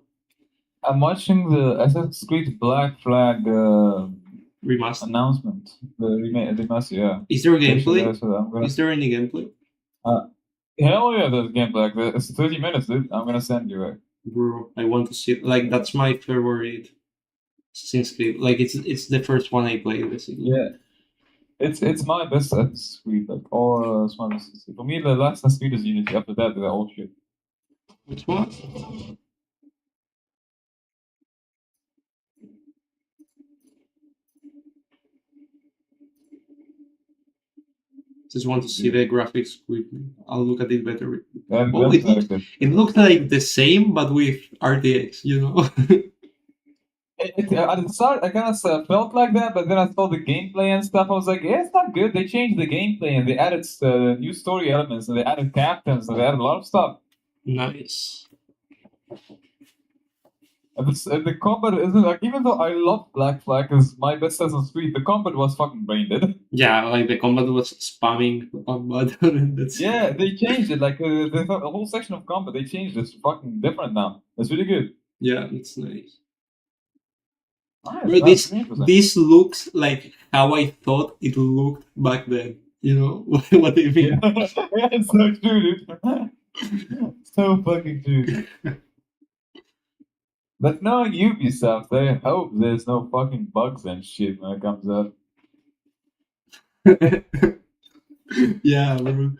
Speaker 3: I'm watching the Assassin's Creed Black Flag
Speaker 1: Remaster.
Speaker 3: announcement. The remaster, yeah.
Speaker 1: Is there
Speaker 3: Actually,
Speaker 1: gameplay?
Speaker 3: so I'm gonna.
Speaker 1: Is there any gameplay?
Speaker 3: Hell yeah, there's gameplay. It's 30 minutes, dude. I'm gonna send you it.
Speaker 1: Bro, I want to see it. Like, that's my favorite Assassin's Creed. Like, it's the first one I played, basically.
Speaker 3: Yeah. It's my best Assassin's Creed, like all it's my best Assassin's Creed. For me, the last Assassin's Creed is Unity. After that, they're all shit.
Speaker 1: Which one? Just want to see the graphics quickly. I'll look at it better. Oh, it looked like the same, but with RTX, you know?
Speaker 3: At the start, I kind of felt like that, but then I saw the gameplay and stuff. I was like, yeah, it's not good. They changed the gameplay and they added new story elements and they added captains and they added a lot of stuff.
Speaker 1: Nice.
Speaker 3: And the combat isn't like, even though I love Black Flag is my best Assassin's Creed, the combat was fucking brain dead.
Speaker 1: Yeah, like the combat was spamming up button and that's
Speaker 3: Yeah, they changed it. Like the whole section of combat, they changed it. It's fucking different now. It's really good.
Speaker 1: Yeah, it's nice.
Speaker 3: Nice,
Speaker 1: Bro, this looks like how I thought it looked back then. You know what I mean?
Speaker 3: Yeah, it's so true, dude. So fucking true. But knowing Ubisoft, I hope there's no fucking bugs and shit when it comes up.
Speaker 1: Yeah, bro.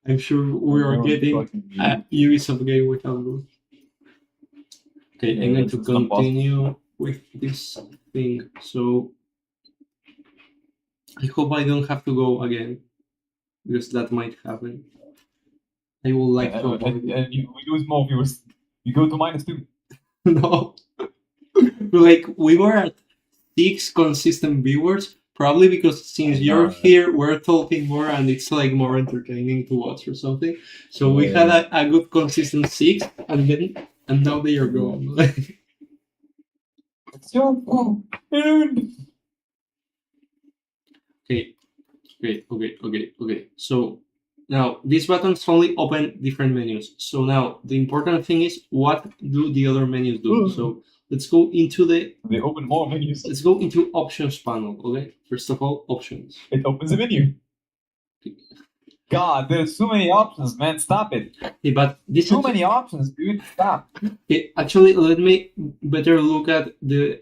Speaker 1: I'm sure we are getting a Ubisoft game without bugs. Okay, I'm going to continue with this thing. So I hope I don't have to go again, because that might happen. I will like to avoid it.
Speaker 3: And you lose more viewers. You go to -2.
Speaker 1: No. Like, we were at 6 consistent viewers, probably because since you're here, we're talking more and it's like more entertaining to watch or something. So we had a good consistent 6, and now they are gone.
Speaker 3: It's your fault, dude.
Speaker 1: Okay. So now these buttons only open different menus. So now the important thing is, what do the other menus do? So let's go into
Speaker 3: They open more menus.
Speaker 1: Let's go into options panel. Okay. First of all, options.
Speaker 3: It opens a menu. God, there's so many options, man. Stop it.
Speaker 1: Okay, but this
Speaker 3: too many options, dude. Stop.
Speaker 1: Okay, actually, let me better look at the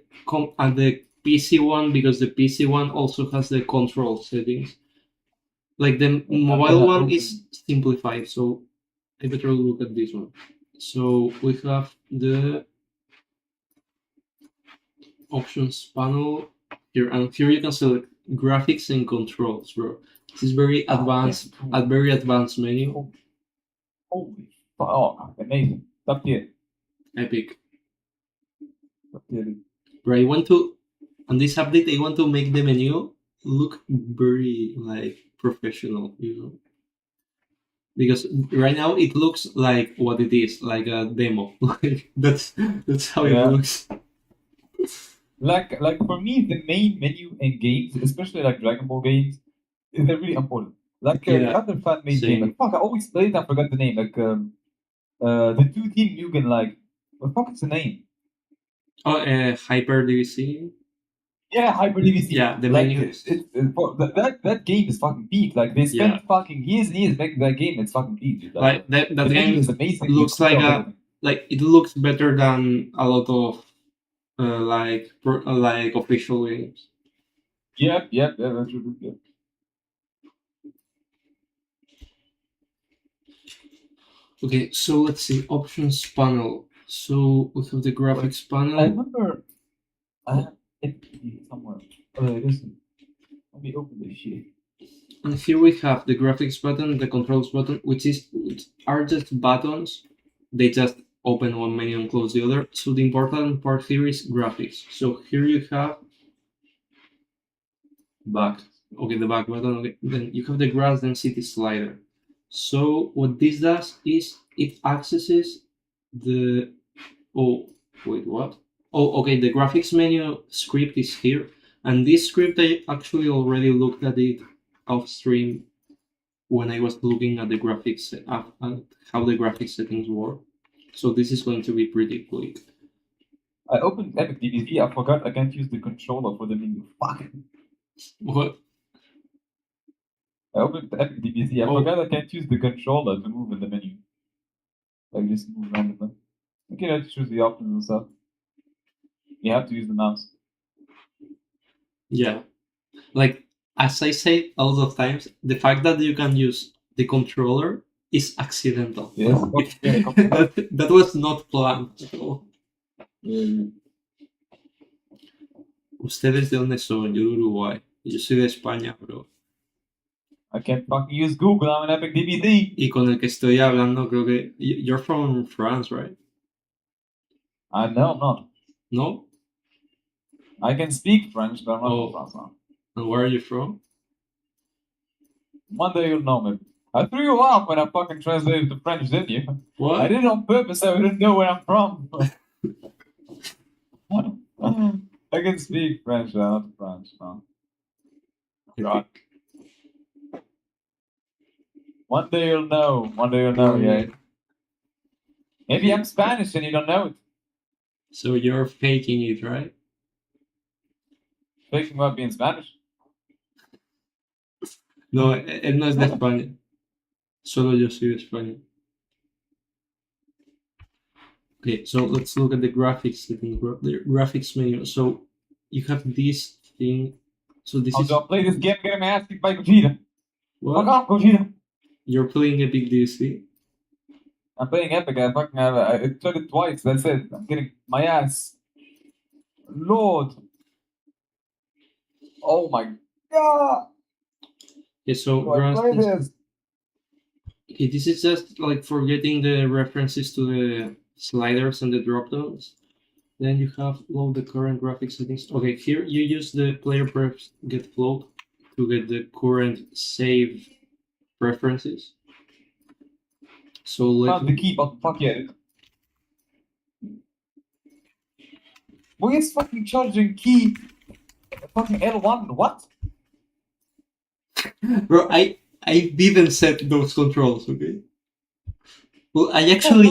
Speaker 1: PC one, because the PC one also has the control settings. Like, the mobile one is simplified, so I better look at this one. So we have the options panel here, and here you can select graphics and controls, bro. This is very advanced, a very advanced menu.
Speaker 3: Holy fuck! Oh, amazing! Top tier.
Speaker 1: Epic.
Speaker 3: Top tier.
Speaker 1: Bro, I want to, on this update, I want to make the menu look very like professional, you know, because right now it looks like what it is, like a demo. Like, that's how it looks.
Speaker 3: Like for me, the main menu in games, especially like Dragon Ball games, they're really important. Like other fan made game, like fuck, I always played. I forgot the name. Like the 2-team Mugen, like what the fuck is the name?
Speaker 1: Oh, Hyper DVC.
Speaker 3: Yeah, Hyper DVC.
Speaker 1: Yeah, the
Speaker 3: like,
Speaker 1: menu.
Speaker 3: That game is fucking peak. Like they spent fucking years and years making that game. It's fucking peak, dude.
Speaker 1: Like that game
Speaker 3: is amazing.
Speaker 1: Looks like it looks better than a lot of like official games.
Speaker 3: Yeah, that's true. Yeah.
Speaker 1: Okay, so let's see, options panel. So we have the graphics panel.
Speaker 3: I remember I have it somewhere. Oh, it isn't. Let me open this shit.
Speaker 1: And here we have the graphics button, the controls button, which are just buttons. They just open one menu and close the other. So the important part here is graphics. So here you have back. Okay, the back button. Okay. Then you have the grass density slider. So what this does is it accesses the. Oh, wait, what? Oh, okay. The graphics menu script is here, and this script I actually already looked at it off stream. when I was looking at the graphics, at how the graphic settings work. So this is going to be pretty quick.
Speaker 3: I opened Epic DBZ. I forgot I can't use the controller for the menu. Fuck.
Speaker 1: What?
Speaker 3: I opened Epic DBZ. I forgot I can't use the controller to move in the menu. Like just move randomly. Okay, let's choose the options and stuff. You have to use the mouse.
Speaker 1: Yeah. Like, as I said a lot of times, the fact that you can use the controller is accidental.
Speaker 3: Yes.
Speaker 1: that was not planned at all. ¿Ustedes de dónde son? Yo de Uruguay. Yo soy de España, bro.
Speaker 3: I can't fucking use Google. I'm an Epic DBZ.
Speaker 1: Y con el que estoy hablando, creo que... You're from France, right?
Speaker 3: No, I'm not.
Speaker 1: No?
Speaker 3: I can speak French, but I'm not
Speaker 1: Oh.
Speaker 3: from France now.
Speaker 1: And where are you from?
Speaker 3: One day you'll know me. I threw you off when I fucking translated to French, didn't you?
Speaker 1: What?
Speaker 3: I did it on purpose so I didn't know where I'm from. I can speak French, but not French. No. God. One day you'll know. One day you'll know, yeah. Maybe I'm Spanish and you don't know it.
Speaker 1: So you're faking it, right?
Speaker 3: Faking about being Spanish?
Speaker 1: No, él no es de España. Solo yo soy de España. Okay, so let's look at the graphics setting, the graphics menu. So you have this thing. So this
Speaker 3: How
Speaker 1: is.
Speaker 3: do I play this game? Get my ass kicked by Gogeta.
Speaker 1: What?
Speaker 3: Fuck off, Gogeta.
Speaker 1: You're playing Epic DC?
Speaker 3: I'm playing Epic. I fucking have. I tried it twice. That's it. I'm getting my ass. Lord. Oh my god.
Speaker 1: Okay, so
Speaker 3: Do I play this?
Speaker 1: Okay, this is just like for getting the references to the sliders and the drop downs. Then you have load the current graphic settings. Okay, here you use the player prefs get float to get the current save preferences. So
Speaker 3: Not the key button. Fuck yeah. Why is fucking charging key? Fucking L1. What?
Speaker 1: Bro, I didn't set those controls, okay? Well, I actually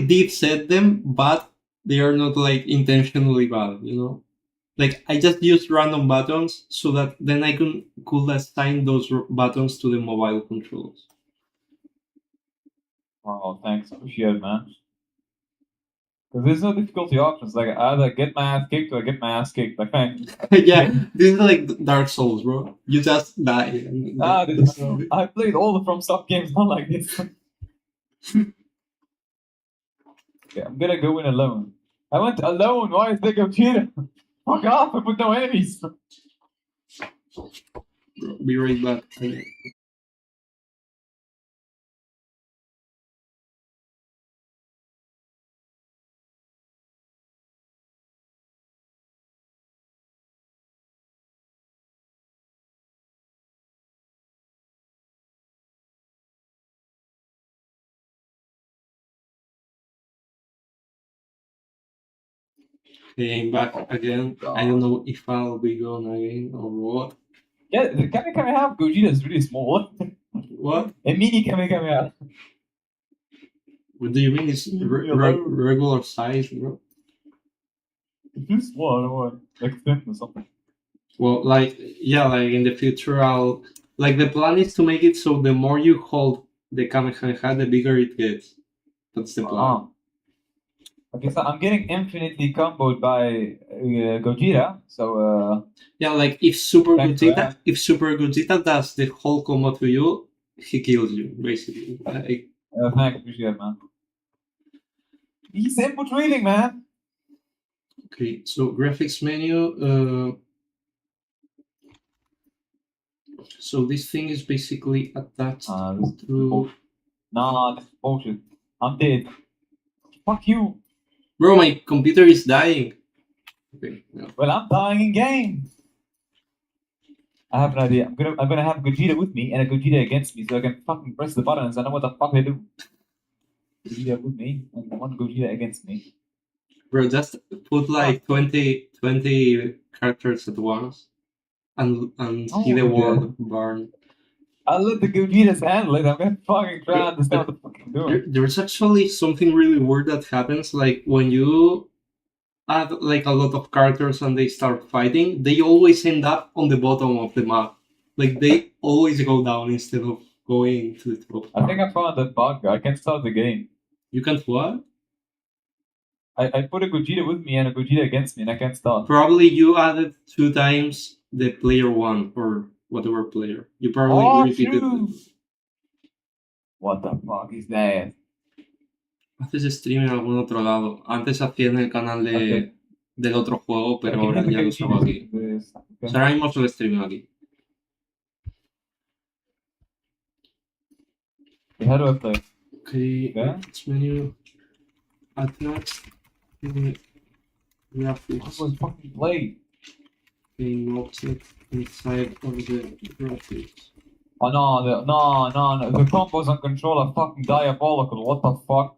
Speaker 1: did set them, but they are not like intentionally bad, you know? Like I just used random buttons so that then I could assign those buttons to the mobile controls.
Speaker 3: Oh, thanks. Appreciate it, man. Because there's no difficulty options. Like either get my ass kicked or get my ass kicked. Like thanks.
Speaker 1: Yeah, this is like Dark Souls, bro. You just die.
Speaker 3: I played all the From Soft games not like this. Okay, I'm gonna go in alone. I went alone. Why is there computer? Fuck off! I put no enemies.
Speaker 1: Bro, be right back. Okay, I'm back again. I don't know if I'll be gone again or what.
Speaker 3: Yeah, the Kamehameha of Gogeta is really small.
Speaker 1: What?
Speaker 3: A mini Kamehameha.
Speaker 1: What do you mean? It's regular size, bro?
Speaker 3: It's too small. I don't know, like thin or something.
Speaker 1: Well, like yeah, like in the future, I'll like the plan is to make it so the more you hold the Kamehameha, the bigger it gets. That's the plan.
Speaker 3: Okay, so I'm getting infinitely comboed by Gogeta. So
Speaker 1: yeah, like if Super Gogeta does the whole combo to you, he kills you basically.
Speaker 3: Thanks, appreciate it, man. He's input reading, man.
Speaker 1: Okay, so graphics menu. So this thing is basically attached to.
Speaker 3: Nah, this is bullshit. I'm dead. Fuck you.
Speaker 1: Bro, my computer is dying. Okay. No.
Speaker 3: Well, I'm dying in game. I have an idea. I'm gonna have Gogeta with me and a Gogeta against me, so I can fucking press the buttons. I know what the fuck they do. Gogeta with me and one Gogeta against me.
Speaker 1: Bro, just put like 20 characters at once and see the world burn.
Speaker 3: I'll let the Gogeta's handle it. I'm gonna fucking try to understand what the fuck I'm doing.
Speaker 1: There's actually something really weird that happens. Like when you add like a lot of characters and they start fighting, they always end up on the bottom of the map. Like they always go down instead of going to the top.
Speaker 3: I think I found that bug. I can't start the game.
Speaker 1: You can't what?
Speaker 3: I put a Gogeta with me and a Gogeta against me, and I can't start.
Speaker 1: Probably you added 2 times the player one or whatever player. You probably
Speaker 3: Oh,
Speaker 1: repeated.
Speaker 3: shoot! What the fuck is that?
Speaker 1: Haces stream en algún otro lado. Antes hacía en el canal
Speaker 3: Okay.
Speaker 1: del otro juego, pero
Speaker 3: Okay,
Speaker 1: ahora
Speaker 3: here's the
Speaker 1: ya lo subo aquí.
Speaker 3: This.
Speaker 1: O
Speaker 3: Okay.
Speaker 1: sea, ahora mismo solo streameo aquí.
Speaker 3: Okay, how do I play?
Speaker 1: Okay,
Speaker 3: Yeah?
Speaker 1: it's menu. Attach. Graphics.
Speaker 3: How do I fucking play?
Speaker 1: Game object inside of the graphics.
Speaker 3: Oh no, the combos on control are fucking diabolical. What the fuck?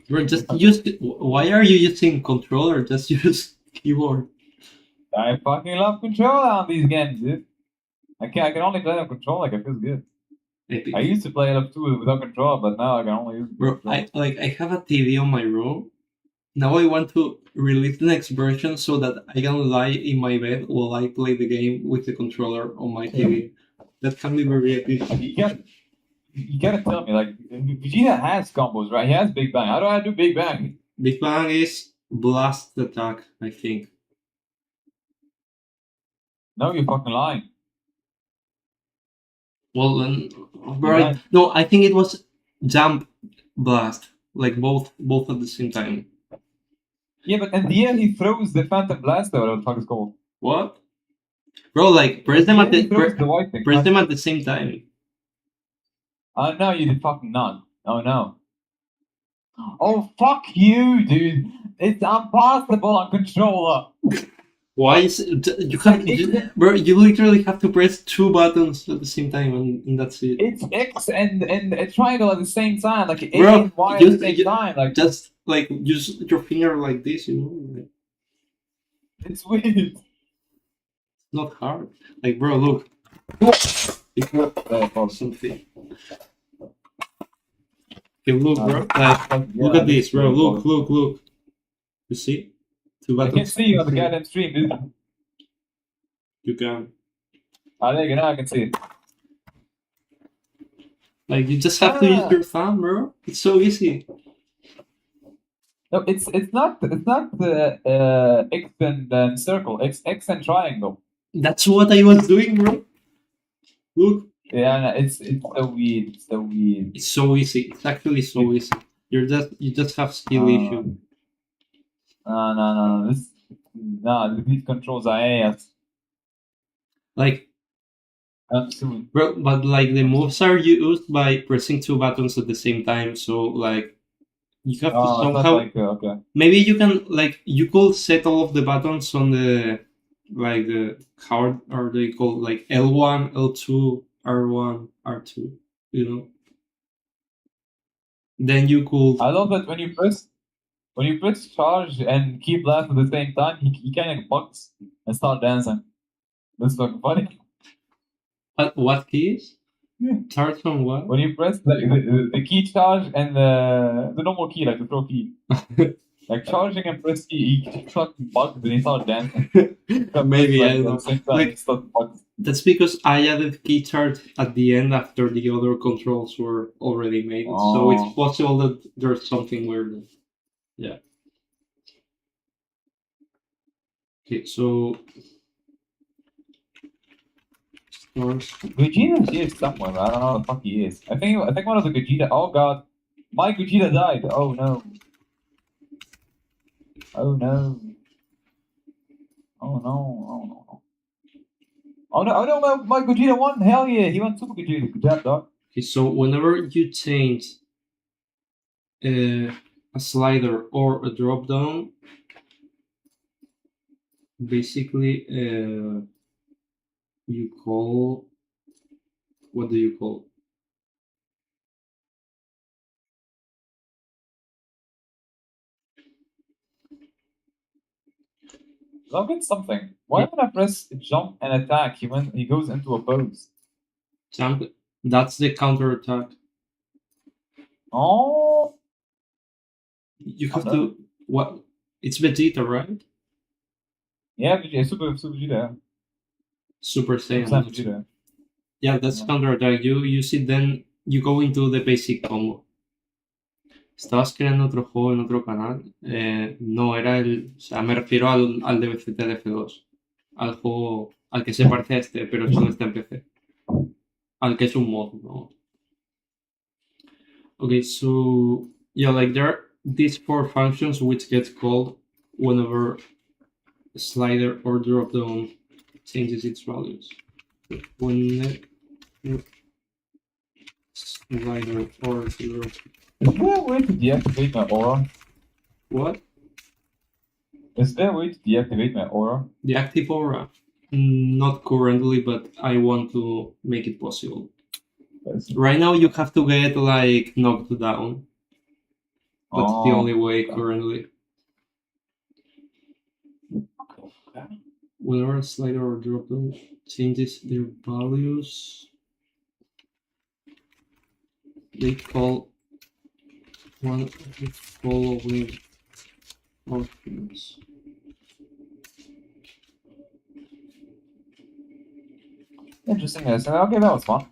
Speaker 1: Bro, just use. Why are you using controller? Just use keyboard.
Speaker 3: I fucking love controller on these games, dude. I can only play on control, like it feels good.
Speaker 1: Epic.
Speaker 3: I used to play LF2 without control, but now I can only use
Speaker 1: Bro,
Speaker 3: control.
Speaker 1: I have a TV on my room. Now I want to release the next version so that I can lie in my bed while I play the game with the controller on my TV. That can be very epic.
Speaker 3: Like, you gotta tell me, like, Vegeta has combos, right? He has Big Bang. How do I do Big Bang?
Speaker 1: Big Bang is blast attack, I think.
Speaker 3: No, you're fucking lying.
Speaker 1: Well, then, right? No, I think it was jump blast, like both at the same time.
Speaker 3: Yeah, but in the end, he throws the Phantom Blaster, whatever the fuck it's called.
Speaker 1: What? Bro, like press them at
Speaker 3: He throws the white thing.
Speaker 1: press them at the same time.
Speaker 3: No, you did fucking not. Oh no. Oh fuck you, dude. It's impossible on controller.
Speaker 1: Why is you have bro? You literally have to press 2 buttons at the same time, and that's it.
Speaker 3: It's X and a triangle at the same time, like A
Speaker 1: Bro,
Speaker 3: and Y at the same time. Like
Speaker 1: just like use your finger like this, you know. Like,
Speaker 3: it's weird.
Speaker 1: it's not hard. Like, bro, look. It's not something. Okay, look, bro. Like, look at this, bro. Look. You see? 2
Speaker 3: I
Speaker 1: buttons.
Speaker 3: can see you on the goddamn stream, dude.
Speaker 1: You can.
Speaker 3: Oh, there you go. Now I can see it.
Speaker 1: Like, you just have to use your thumb, bro. It's so easy.
Speaker 3: No, it's not the X and circle. It's X and triangle.
Speaker 1: That's what I was doing, bro. Look.
Speaker 3: Yeah, no, it's so weird. It's so weird.
Speaker 1: It's so easy. It's actually so easy. You just have skill issue.
Speaker 3: No. These controls are ass.
Speaker 1: Like,
Speaker 3: Soon.
Speaker 1: bro, but like the moves are used by pressing 2 buttons at the same time. So like, you have to somehow.
Speaker 3: Like, okay.
Speaker 1: Maybe you can like you could set all of the buttons on the like the how are they called, like L1, L2, R1, R2. You know. Then you could.
Speaker 3: I love that when you press charge and keep blast at the same time, he kind of bugs and start dancing. That's fucking funny.
Speaker 1: What keys? Charge on what?
Speaker 3: When you press the key charge and the normal key, like the throw key. Like charging and press key, he fucking bugs and he starts dancing.
Speaker 1: Maybe I don't know.
Speaker 3: Like,
Speaker 1: that's because I added key charge at the end after the other controls were already made. So it's possible that there's something weird. Yeah. Okay, so
Speaker 3: Gogeta's here somewhere. I don't know where the fuck he is. I think one of the Gogeta. Oh god, my Gogeta died. Oh no. Oh no. Oh no. Oh no, my Gogeta won! Hell yeah, he won Super Gogeta. Good job, dog.
Speaker 1: Okay, so whenever you change a slider or a drop down, basically you call, what do you call?
Speaker 3: I'll get something. Why when I press jump and attack, he goes into a pose?
Speaker 1: Jump. That's the counter attack.
Speaker 3: Oh,
Speaker 1: You have to what? It's Vegeta, right?
Speaker 3: yeah, Super Vegeta.
Speaker 1: Super
Speaker 3: Super
Speaker 1: Saiyan.
Speaker 3: Saiyan Vegeta.
Speaker 1: Yeah, that's
Speaker 3: Yeah.
Speaker 1: counter attack. You use it, then you go into the basic combo. ¿Estabas creando otro juego en otro canal? No, era el. O sea, me refiero al de BCTDF2. Al juego. Al que se parece a este, pero solo está en PC. Al que es un mod, ¿no? Okay, so. Yeah, like there are these 4 functions which get called whenever a slider or drop down changes its values. When slider or drop.
Speaker 3: Is there a way to deactivate my aura?
Speaker 1: What?
Speaker 3: Is there a way to deactivate my aura?
Speaker 1: The active aura? Not currently, but I want to make it possible. Right now, you have to get like knocked down. That's the only way currently. Whenever a slider or drop down changes their values, they call one of the following options.
Speaker 3: Interesting. Okay, that was fun.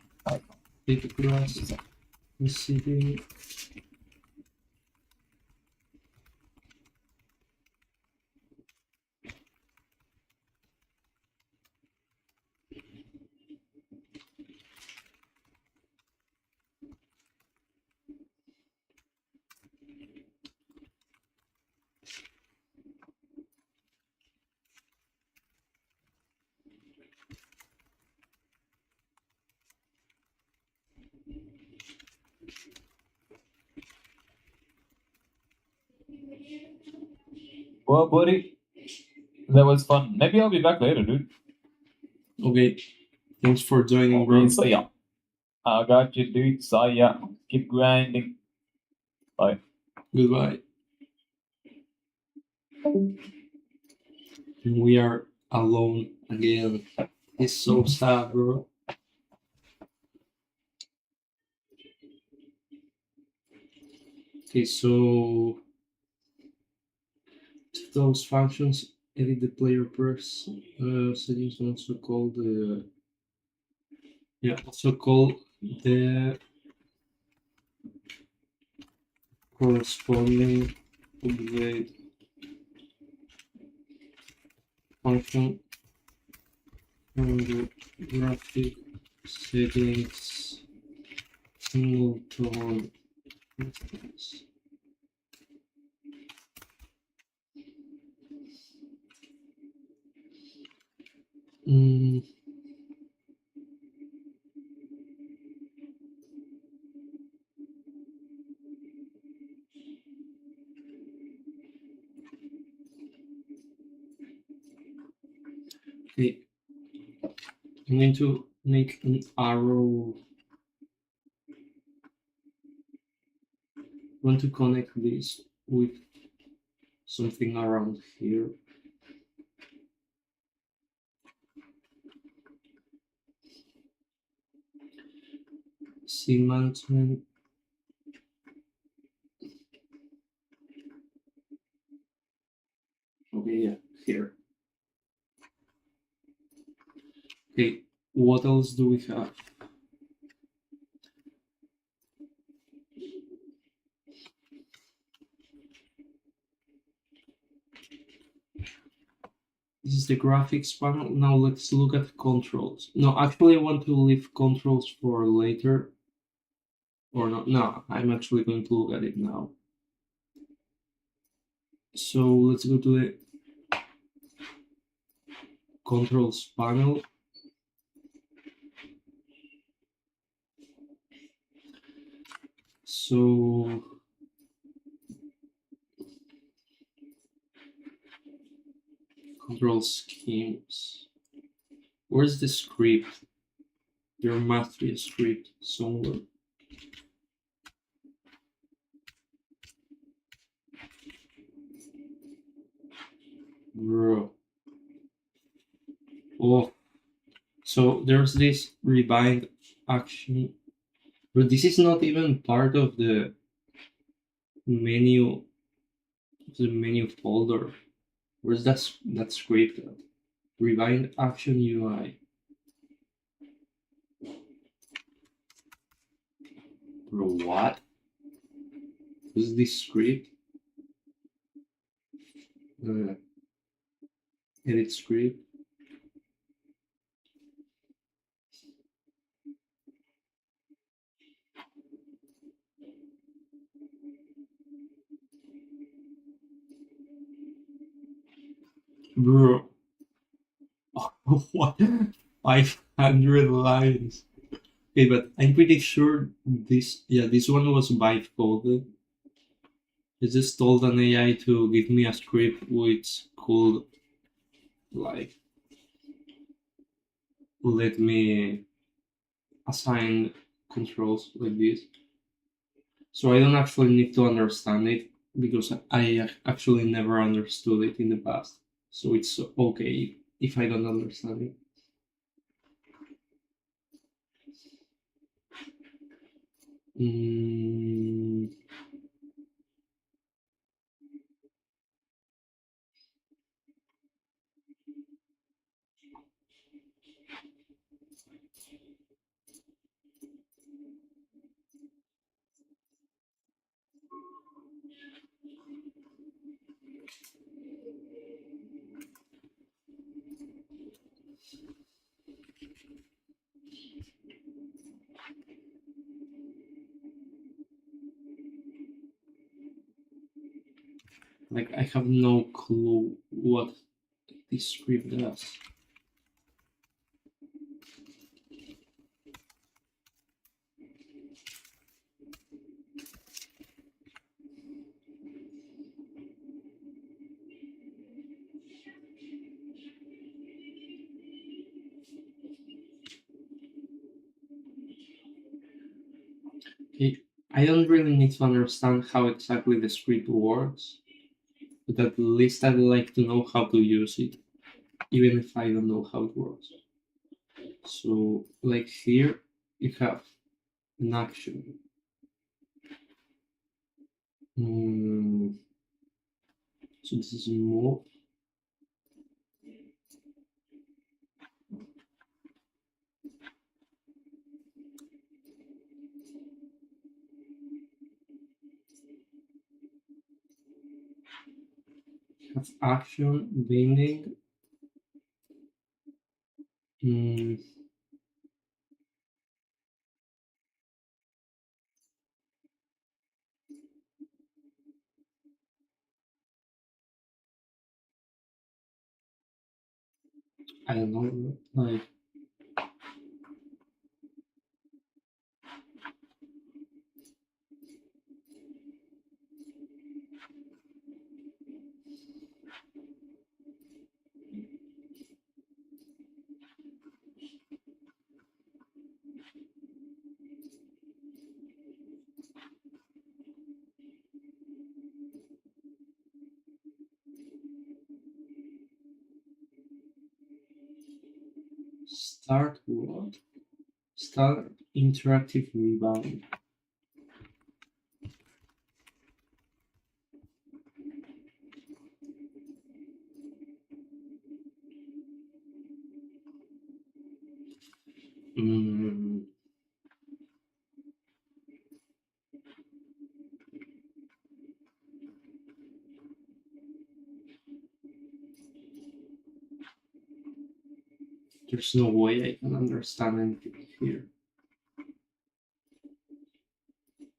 Speaker 1: Data class, receiving.
Speaker 3: Well, buddy, that was fun. Maybe I'll be back later, dude.
Speaker 1: Okay, thanks for joining, bro.
Speaker 3: So yeah, I got you, dude. So yeah, keep grinding. Bye.
Speaker 1: Goodbye. And we are alone again. It's so sad, bro. Okay, so those functions edit the player press settings, also called the the corresponding upgrade function from the graphic settings single tone instance. Okay, I'm going to make an arrow. I want to connect this with something around here. Scene management. Okay, yeah, here. Okay, what else do we have? This is the graphics panel. Now let's look at controls. No, actually I want to leave controls for later. Or not. No, I'm actually going to look at it now. So let's go to the controls panel. So control schemes. Where's the script? There must be a script somewhere. Bro. Oh, so there's this rebind action, but this is not even part of menu, the menu folder. Where's that script at? Rebind action UI. Bro, what? What's this script? Uh, edit script. Bro, what? 500 lines. Okay, but I'm pretty sure this one was byte coded. I just told an AI to give me a script which could like let me assign controls like this. So I don't actually need to understand it because I actually never understood it in the past. So it's okay if I don't understand it. Mm, like I have no clue what this script does. Okay, I don't really need to understand how exactly the script works, but at least I'd like to know how to use it, even if I don't know how it works. So, like here, you have an action. Mm, so this is move. Have action, binding. Mm, I don't know, like start what? Start interactive rebound. Mm, there's no way I can understand anything here.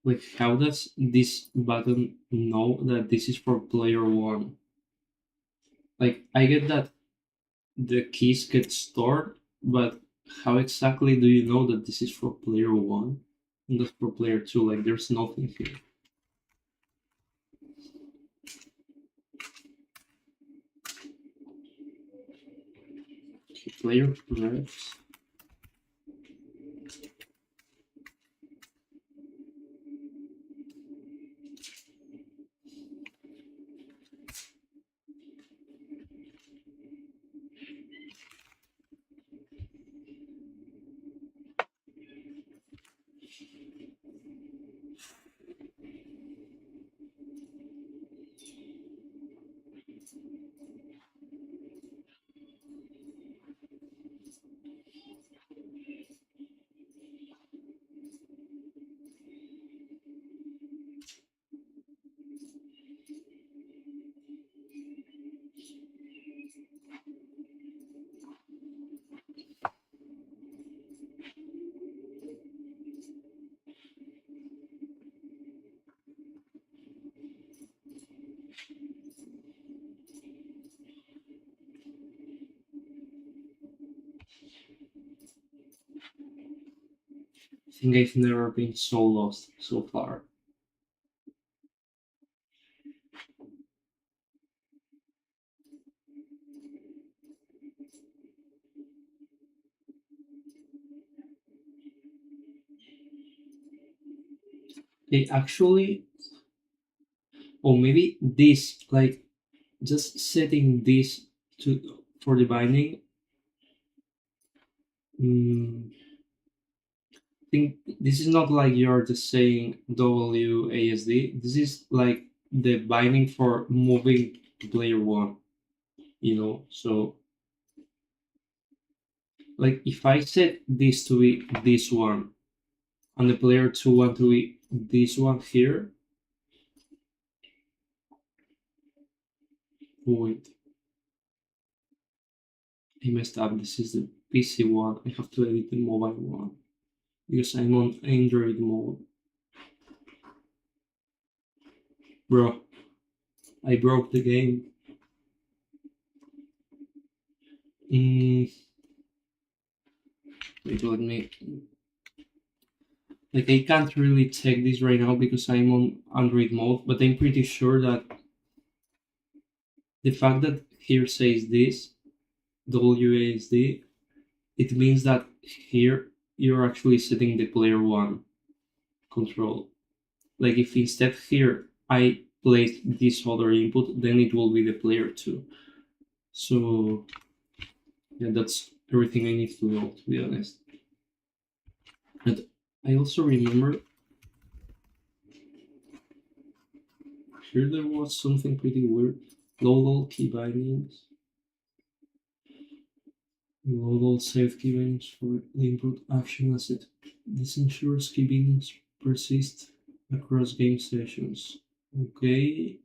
Speaker 1: Like, how does this button know that this is for player one? Like, I get that the keys get stored, but how exactly do you know that this is for player one and that's for player two? Like, there's nothing here. Okay, player refs. think I've never been so lost so far. They actually, or maybe this, like just setting this to for the binding. I think this is not like you're just saying WASD. This is like the binding for moving to player one. So like if I set this to be this one and the player two want to be this one here. Oh, wait, I messed up. This is the PC one. I have to edit the mobile one because I'm on Android mode. Bro, I broke the game. Wait, let me. Like, I can't really check this right now because I'm on Android mode, but I'm pretty sure that the fact that here says this, WASD, it means that here you're actually setting the player one control. Like, if instead here I place this other input, then it will be the player two. So, yeah, that's everything I need to know, to be honest. And I also remember here there was something pretty weird. Global key bindings. Global save key bindings for the input action asset. This ensures key bindings persist across game sessions. Okay.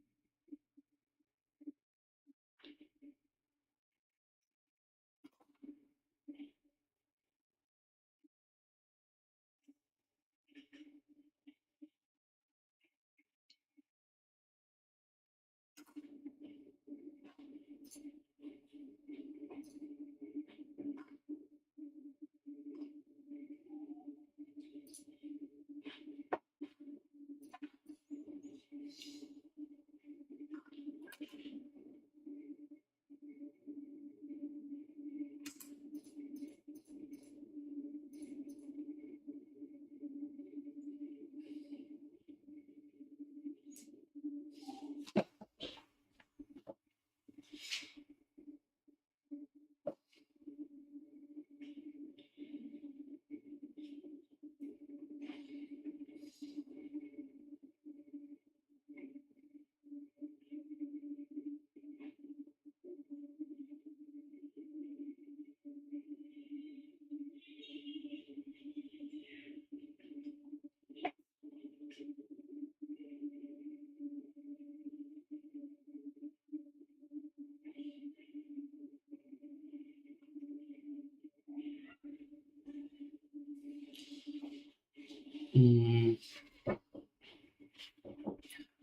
Speaker 1: Mm,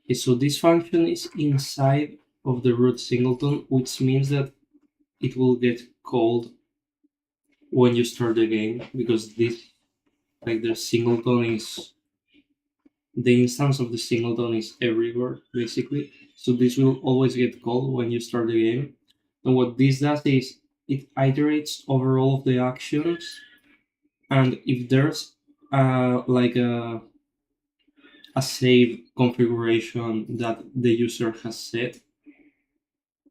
Speaker 1: okay, so this function is inside of the root singleton, which means that it will get called when you start the game because this, like, the singleton is the instance of the singleton is everywhere basically. So this will always get called when you start the game. And what this does is it iterates over all of the actions, and if there's like a save configuration that the user has set,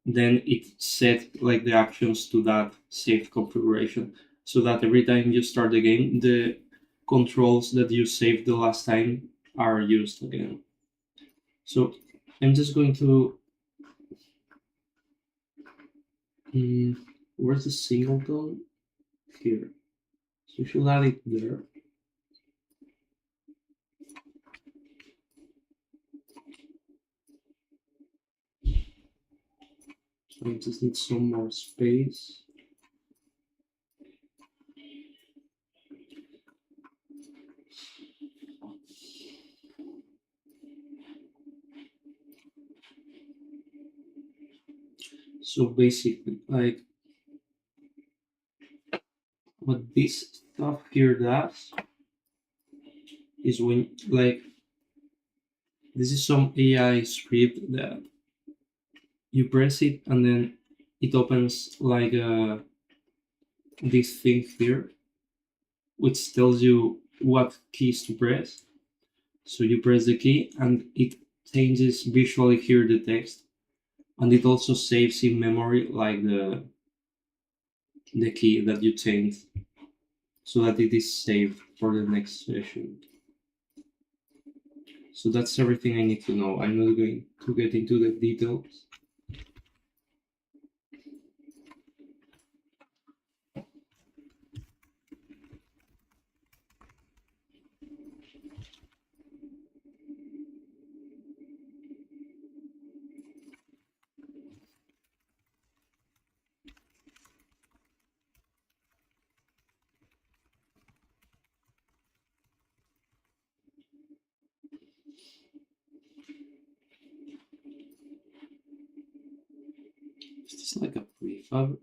Speaker 1: then it sets like the actions to that saved configuration, so that every time you start the game, the controls that you saved the last time are used again. So I'm just going to where's the singleton? Here. So you should add it there. So I just need some more space. So basically, like, what this stuff here does is when, like, this is some AI script that you press it and then it opens like this thing here, which tells you what keys to press. So you press the key and it changes visually here the text, and it also saves in memory like the key that you changed, so that it is saved for the next session. So that's everything I need to know. I'm not going to get into the details. Is this like a prefab?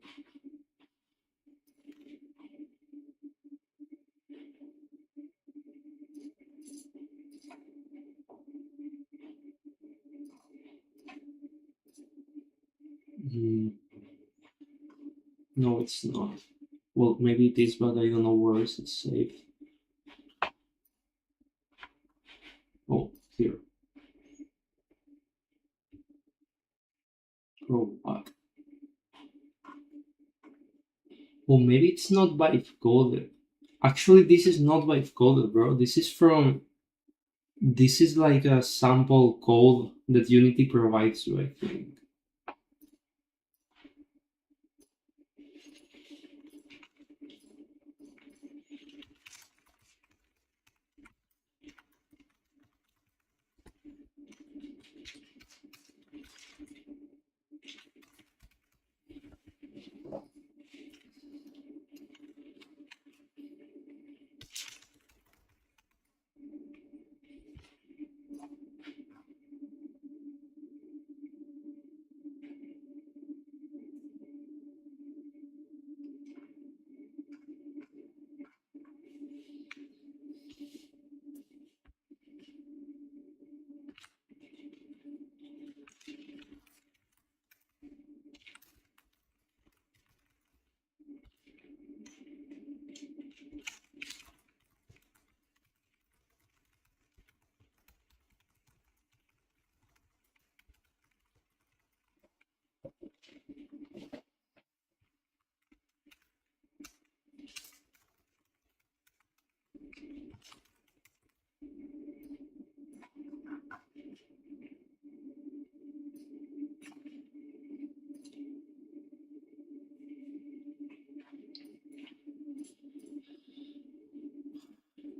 Speaker 1: Mm, no, it's not. Well, maybe it is, but I don't know where is it saved. Oh, here. Oh, what? Well, maybe it's not by coded. Actually, this is not by coded, bro. This is like a sample code that Unity provides you, I think.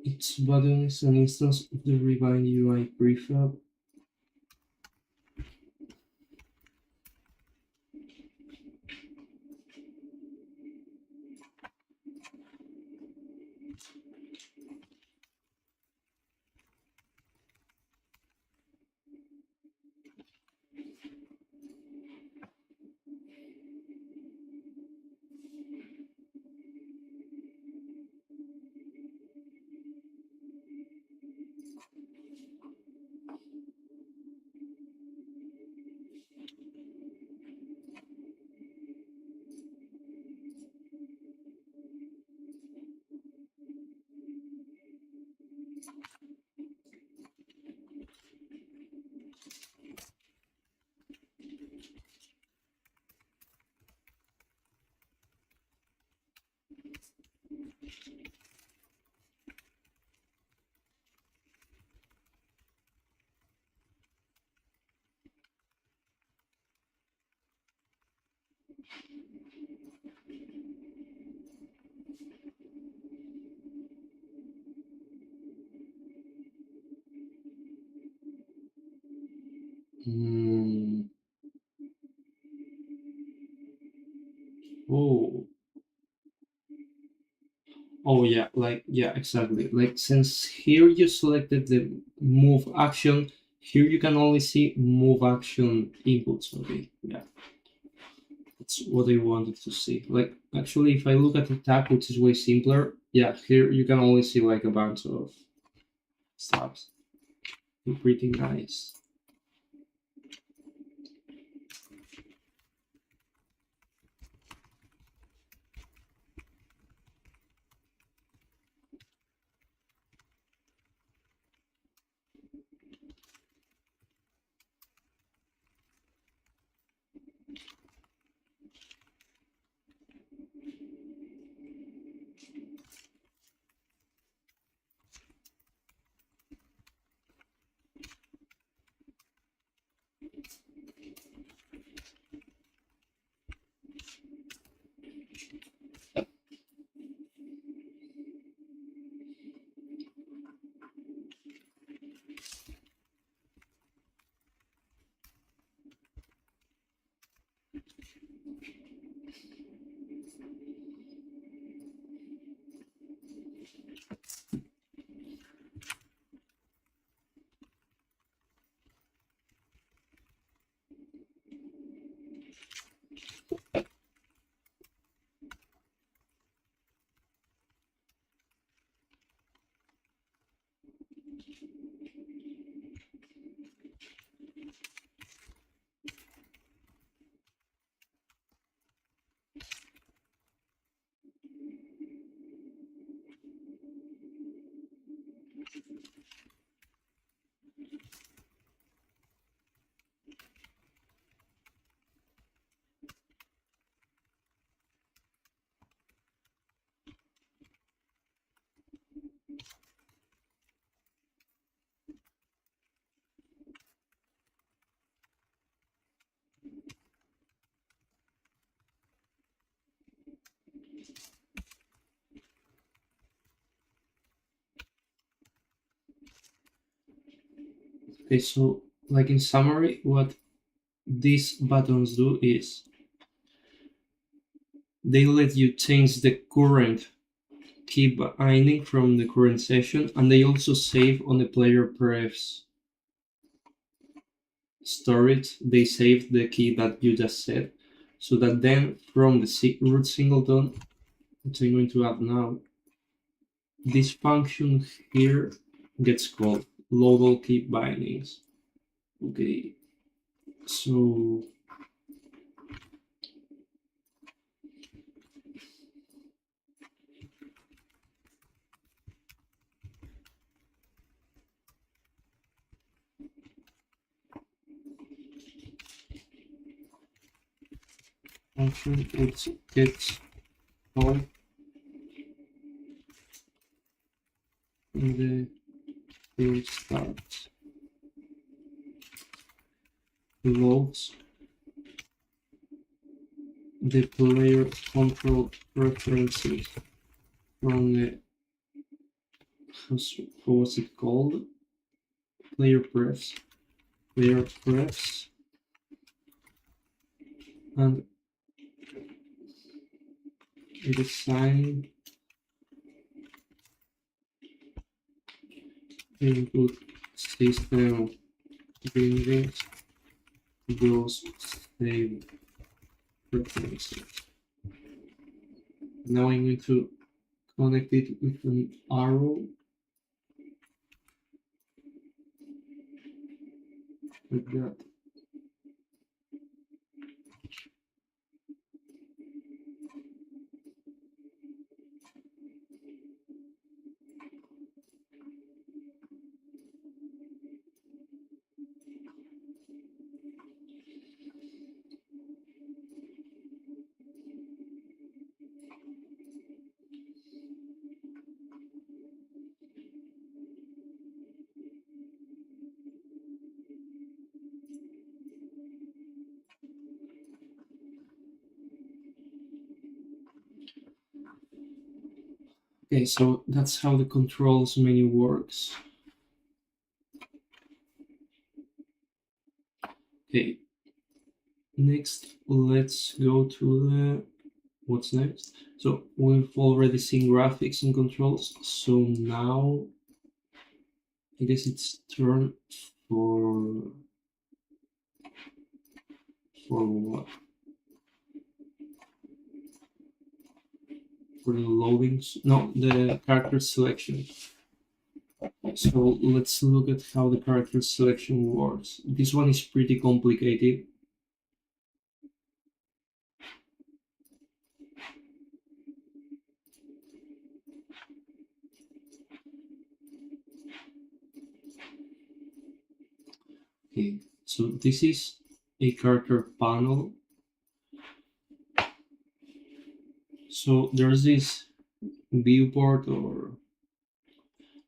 Speaker 1: Its button is an instance of the Rewind UI prefab. Hmm. Oh. Oh yeah, like yeah, exactly. Like since here you selected the move action, here you can only see move action inputs. Okay, yeah, that's what I wanted to see. Like actually, if I look at the tab, which is way simpler, yeah, here you can only see like a bunch of stops. Pretty nice. Okay, so like in summary, what these buttons do is they let you change the current key binding from the current session, and they also save on the player prefs storage. They save the key that you just set, so that then from the root singleton, which I'm going to add now, this function here gets called load all key bindings. Okay, so function which gets called in the field starts loads the player control preferences from the how was it called? Player prefs. Player prefs, and it is signed input system bringing those same preferences. Now I'm going to connect it with an arrow like that. Okay, so that's how the controls menu works. Okay, next let's go to the what's next. So we've already seen graphics and controls, so now I guess it's turn for what? For the loadings? No, the character selection. So let's look at how the character selection works. This one is pretty complicated. Okay, so this is a character panel. So there's this viewport, or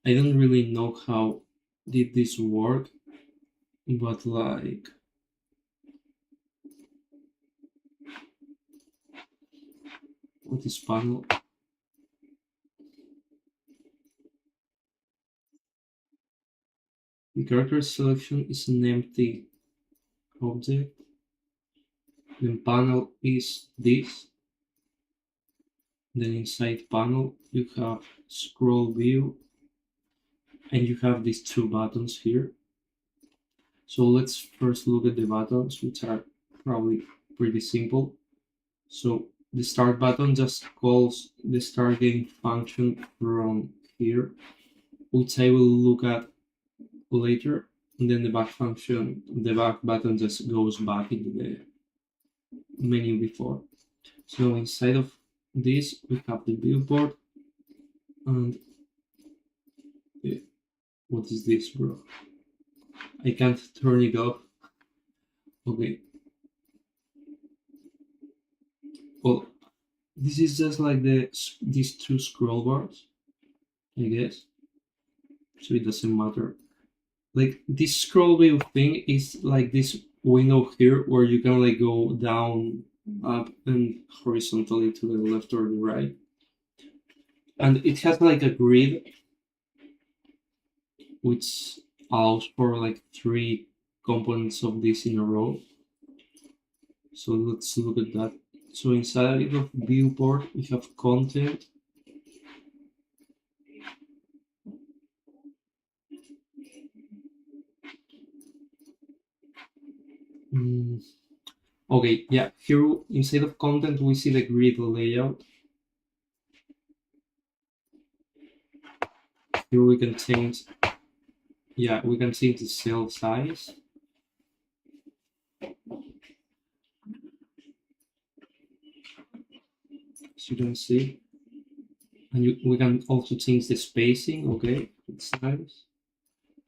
Speaker 1: I don't really know how did this work, but like with this panel, the character selection is an empty object. Then panel is this. Then inside panel you have scroll view, and you have these two buttons here. So let's first look at the buttons, which are probably pretty simple. So the start button just calls the start game function from here, which I will look at later. And then the back function, the back button just goes back into the menu before. So inside of this, we have the viewport, and what is this, bro? I can't turn it off. Okay. Well, this is just like these two scroll bars, I guess. So it doesn't matter. Like this scroll wheel thing is like this window here where you can like go down, up, and horizontally to the left or the right. And it has like a grid which allows for like 3 components of this in a row. So let's look at that. So inside of viewport we have content. Okay, yeah, here inside of content we see the grid layout. Here we can change, yeah, we can change the cell size. As you can see. And we can also change the spacing, okay, it's nice.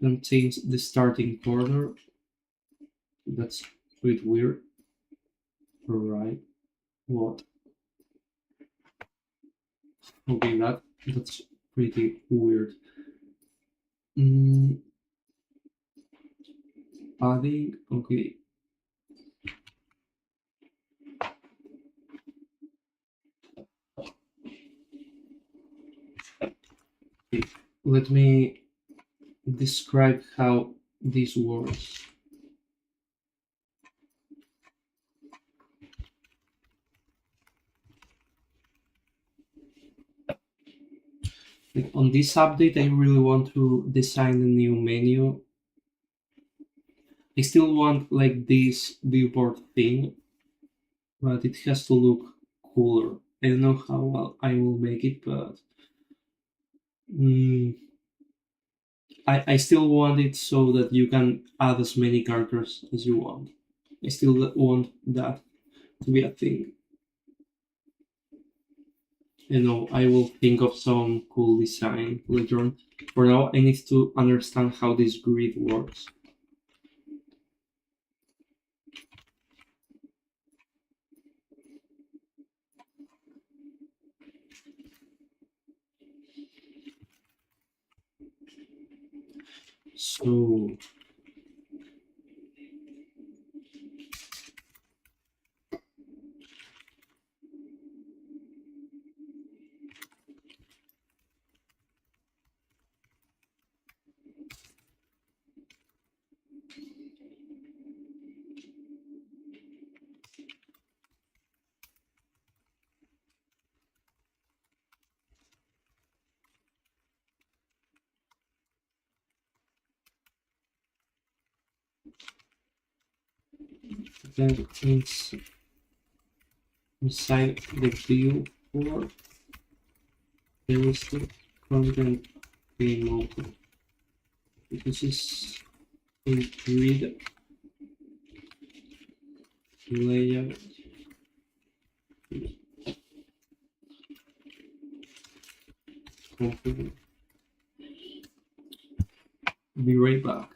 Speaker 1: We can change the starting corner. That's a bit weird. Alright, what? Okay, that's pretty weird. Padding, okay. Let me describe how this works. On this update, I really want to design a new menu. I still want like this viewport thing, but it has to look cooler. I don't know how well I will make it, but I still want it so that you can add as many characters as you want. I still want that to be a thing. You know, I will think of some cool design later on. For now, I need to understand how this grid works. So then inside the viewport, there is the content game mode. This is a grid layout. Comfortable. Be right back.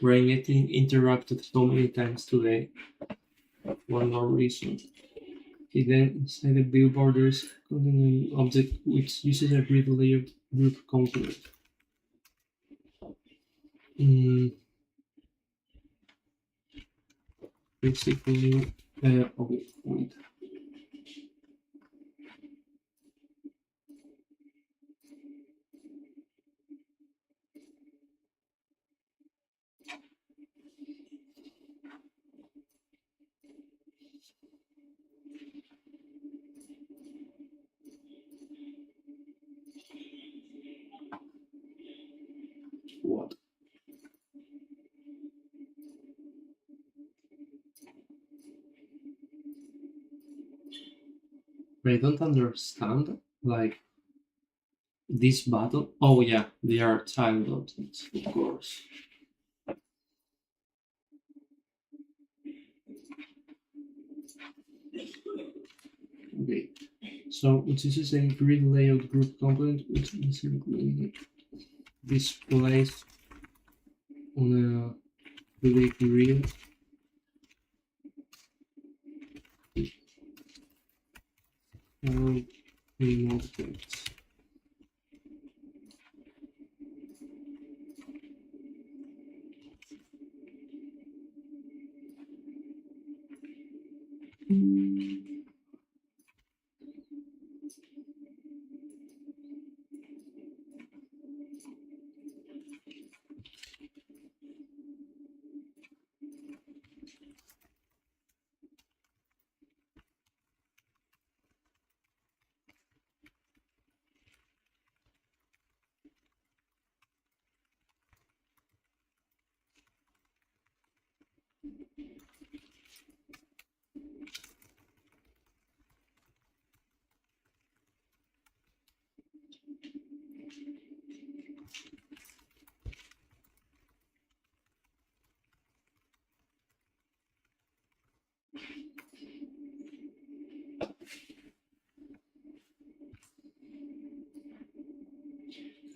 Speaker 1: We're getting interrupted so many times today. One more reason. Okay, then inside the view borders contain an object which uses a grid layer group component. Basically, okay, wait. What? I don't understand. Like this battle. Oh yeah, they are child objects, of course. Okay, so which is a grid layout group component which is displayed on a grid in objects.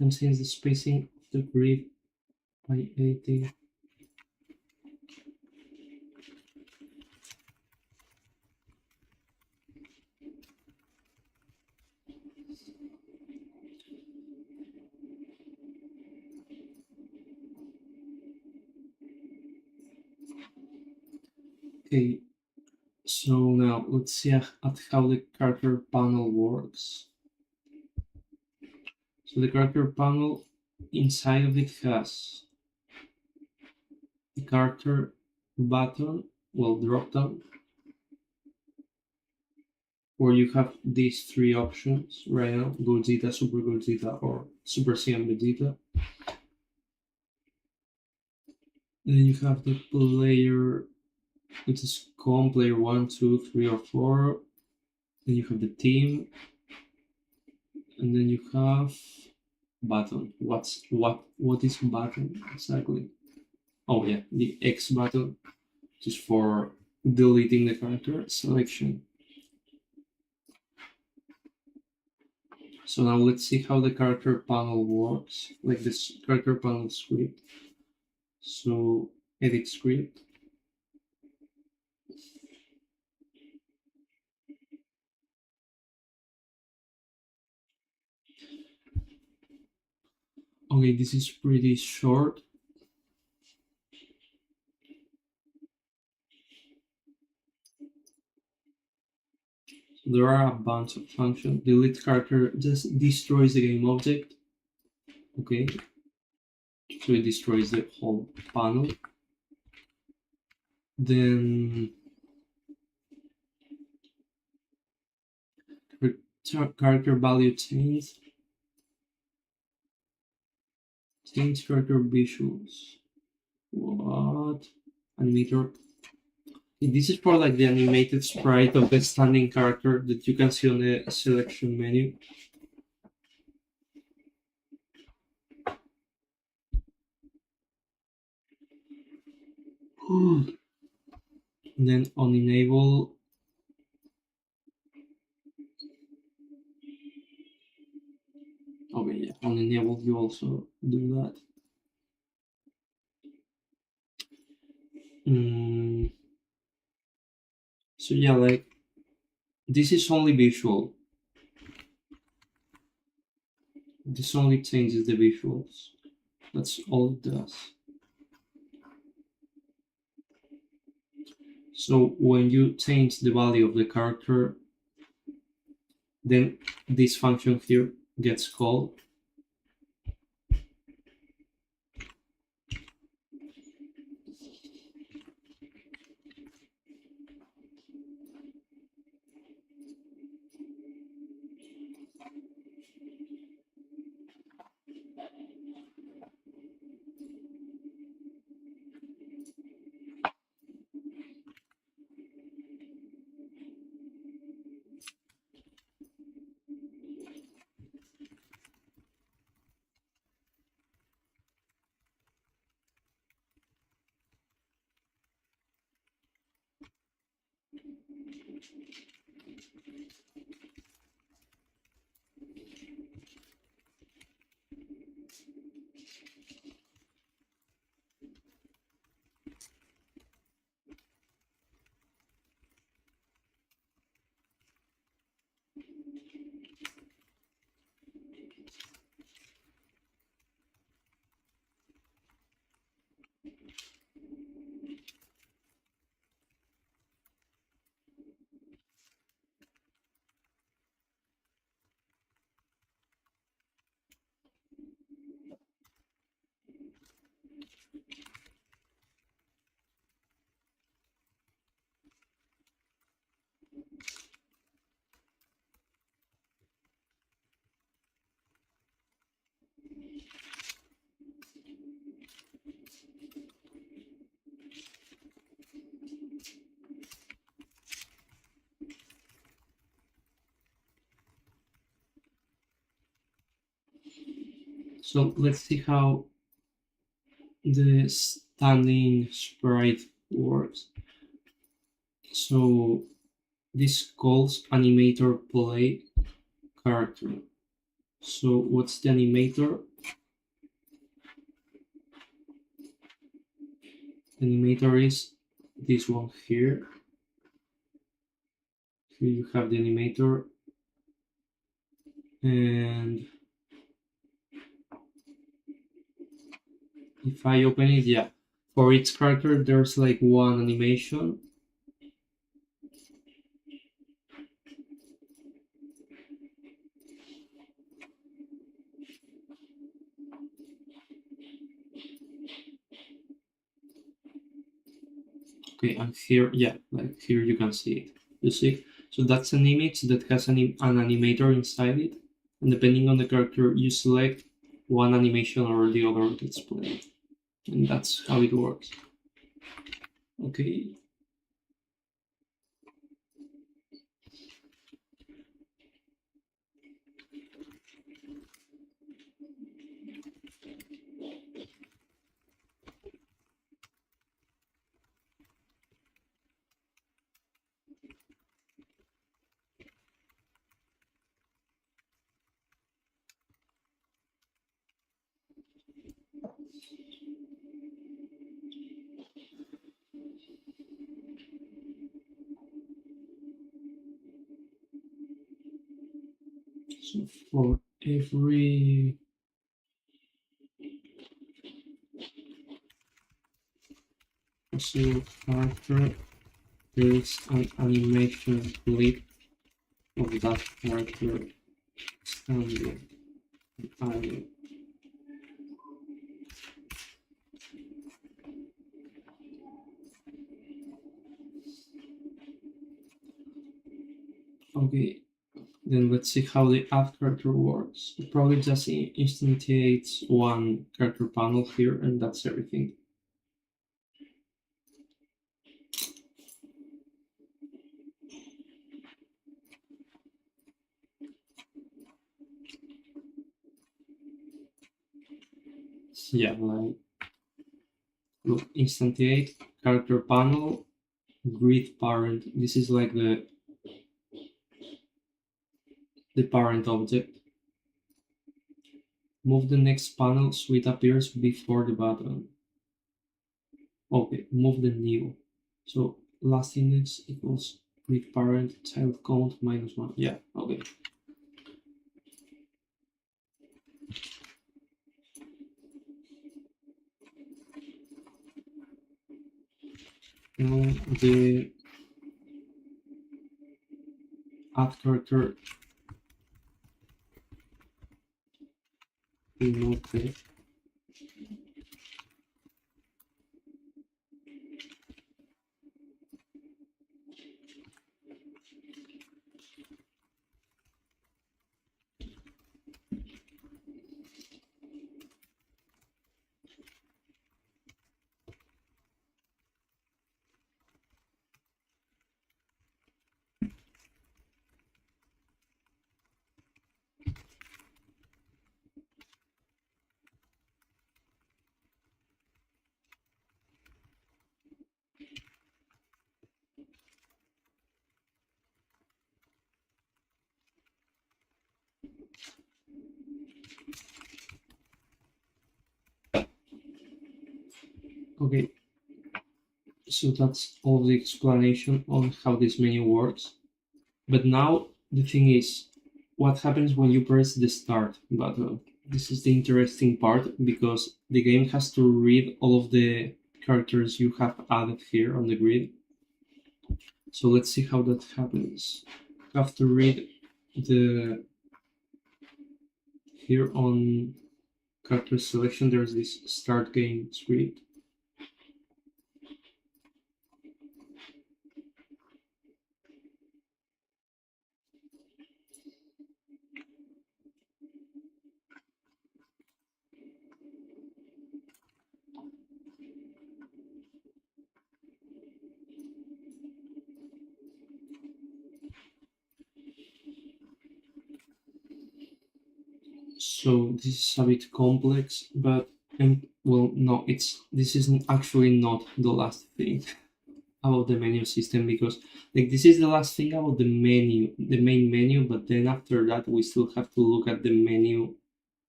Speaker 1: And since the spacing of the grid by 80. Okay, so now let's see at how the character panel works. So the character panel inside of it has the character button, well, drop down, where you have these three options right now: Gogeta, Super Gogeta, or Super Saiyan Vegeta. Then you have the player, which is com player 1, 2, 3, or 4. Then you have the team, and then you have button. What is button exactly? Oh yeah, the X button, just for deleting the character selection. So now let's see how the character panel works, like this character panel script. So edit script. Okay, this is pretty short. So there are a bunch of functions. Delete character just destroys the game object. Okay, so it destroys the whole panel. Then character value change character visuals. What? Animator. This is for like the animated sprite of the standing character that you can see on the selection menu. And then on enable, okay, yeah, on enable you also do that. So yeah, like this is only visual. This only changes the visuals. That's all it does. So when you change the value of the character, then this function here gets called. So let's see how the standing sprite works. So this calls animator play character. So what's the animator? The animator is this one here. Here you have the animator, and if I open it, yeah, for each character there's like one animation. Okay, and here, yeah, like here you can see it. You see? So that's an image that has an animator inside it, and depending on the character you select, one animation or the other gets played. And that's how it works. Okay. So for every possible character, there is an animation clip of that character standing. Okay, then let's see how the add character works. It probably just instantiates one character panel here, and that's everything. So yeah, like look, instantiate character panel, grid parent. This is like the parent object. Move the next panel so it appears before the button. Okay, move the new. So last index equals grid parent child count -1. Yeah, okay. Now the add character remove the okay. So that's all the explanation on how this menu works. But now the thing is, what happens when you press the start button? This is the interesting part because the game has to read all of the characters you have added here on the grid. So let's see how that happens. You have to read the here on character selection. There's this start game script. So this is a bit complex, but well, no, this isn't actually not the last thing about the menu system because like this is the last thing about the menu, the main menu, but then after that we still have to look at the menu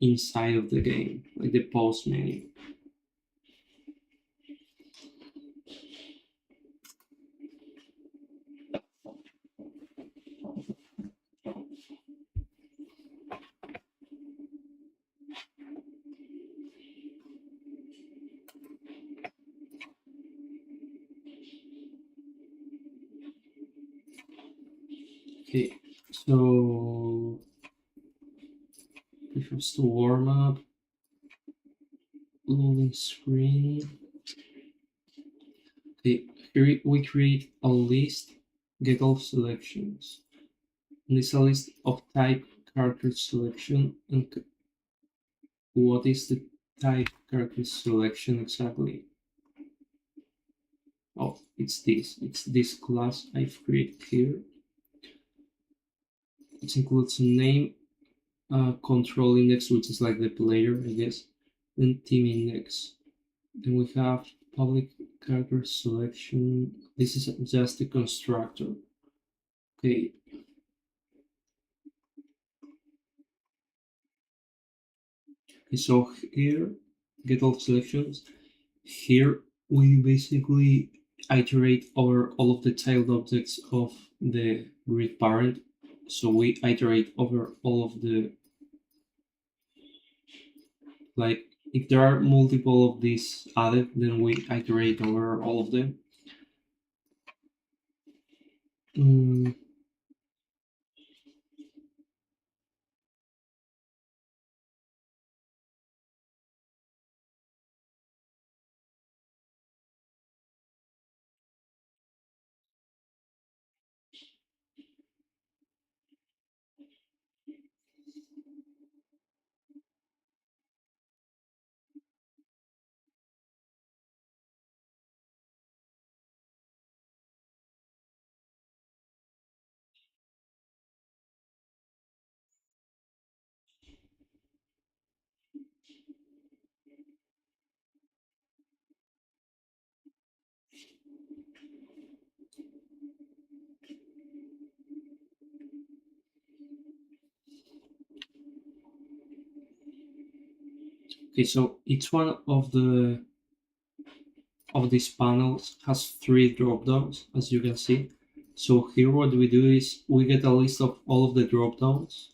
Speaker 1: inside of the game, like the pause menu. Okay, so prefers to warm up, loading screen. Okay, here we create a list, get all selections. And it's a list of type character selection and what is the type character selection exactly? Oh, it's this class I've created here. It includes a name, control index, which is like the player, I guess, then team index. Then we have public character selection. This is just a constructor. Okay. Okay, so here, get all selections. Here we basically iterate over all of the child objects of the grid parent. So we iterate over all of the, like, if there are multiple of these added, then we iterate over all of them. Okay, so each one of these panels has 3 drop downs, as you can see. So here what we do is we get a list of all of the drop downs,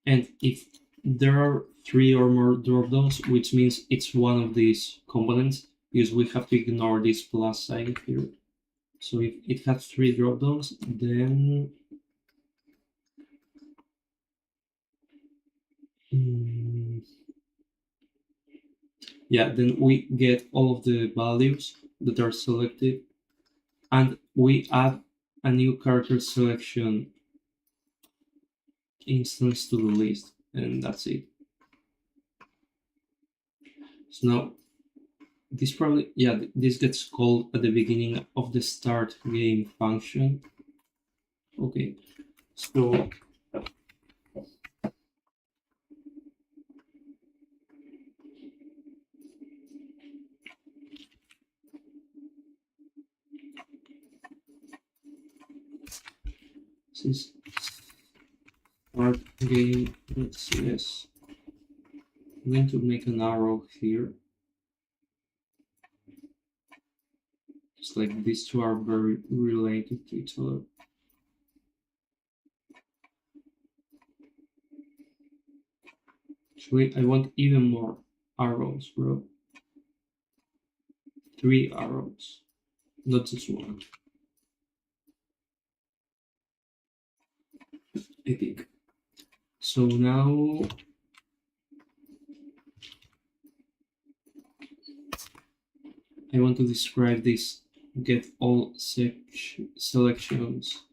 Speaker 1: and if there are 3 or more drop downs, which means it's one of these components, because we have to ignore this plus sign here. So if it has 3 drop downs, then yeah, then we get all of the values that are selected, and we add a new character selection instance to the list, and that's it. So now this probably, yeah, this gets called at the beginning of the start game function. Okay, so since start game, let's see this. I'm going to make an arrow here. It's like these two are very related to each other. Actually, I want even more arrows, bro. 3 arrows, not just 1. Epic. So now I want to describe this get all selections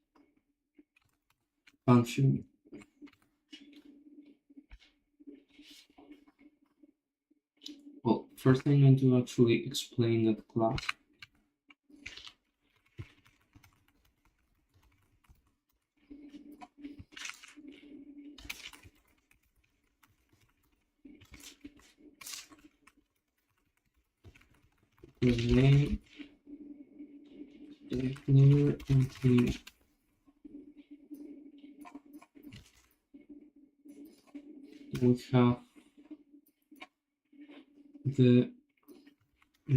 Speaker 1: function. Well, first I'm going to actually explain that class. The name, clear, and clean. We have the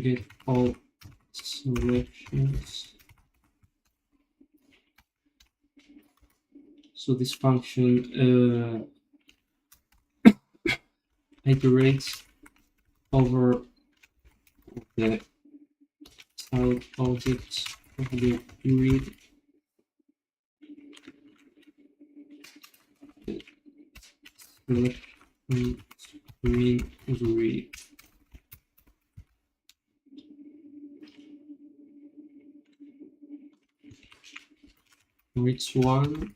Speaker 1: get all selections. So this function iterates over the child objects of the read selection screen read. Which one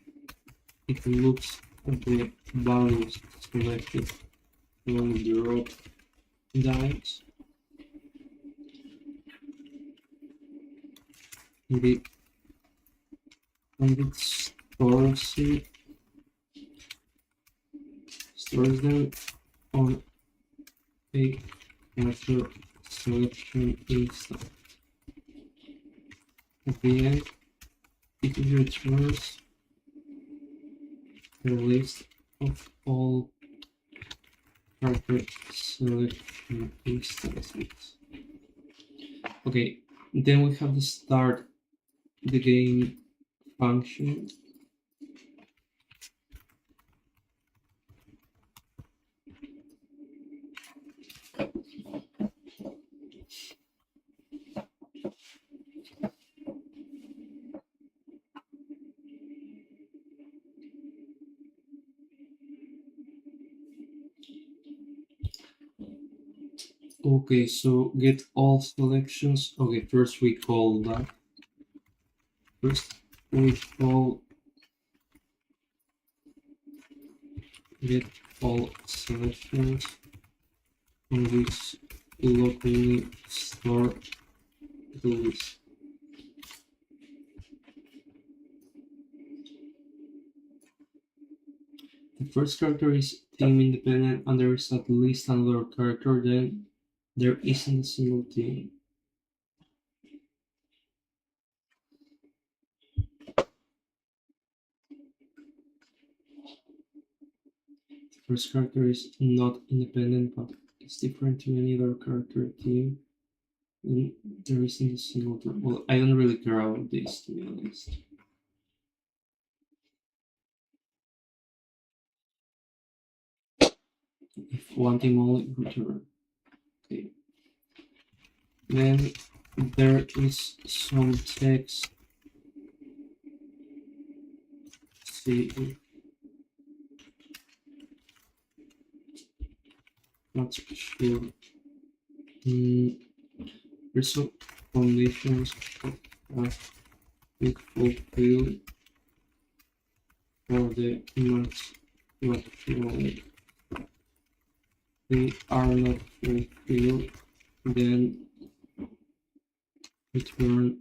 Speaker 1: it looks at the values selected from the drop downs. And it stores them on a character selection instance. At the end, it returns a list of all character selection instances. Okay, then we have the start the game function. Okay, so get all selections. Okay, first we call that. First we call get all selections on which locally store the list. The first character is team independent and there is at least another character, then there isn't a single team. The first character is not independent but it's different to any other character team. And there isn't a single team. Well, I don't really care about this, to be honest. If one team only, return. Okay. Then there is some text. See, not sure. There's some conditions that we fulfill for the match not valid. They are not fulfilled, then return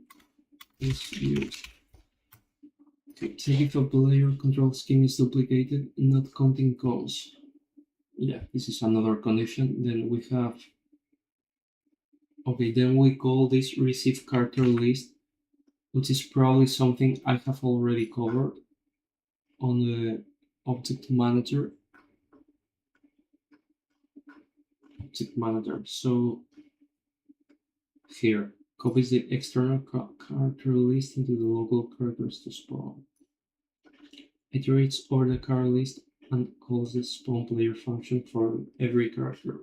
Speaker 1: is used. Okay, check if a player control scheme is duplicated, not counting calls. Yeah, this is another condition. Then we have, okay, then we call this receive character list, which is probably something I have already covered on the object manager. So here, copies the external character list into the local characters to spawn. Iterates over the character list and calls the spawn player function for every character.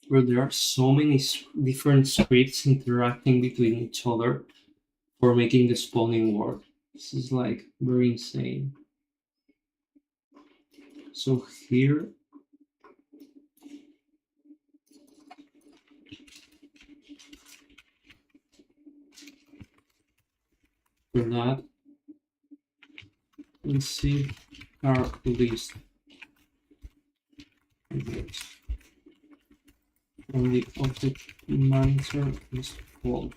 Speaker 1: Where there are so many different scripts interacting between each other for making the spawning work. This is like very insane. So here, for that, receive car list on the object manager is called.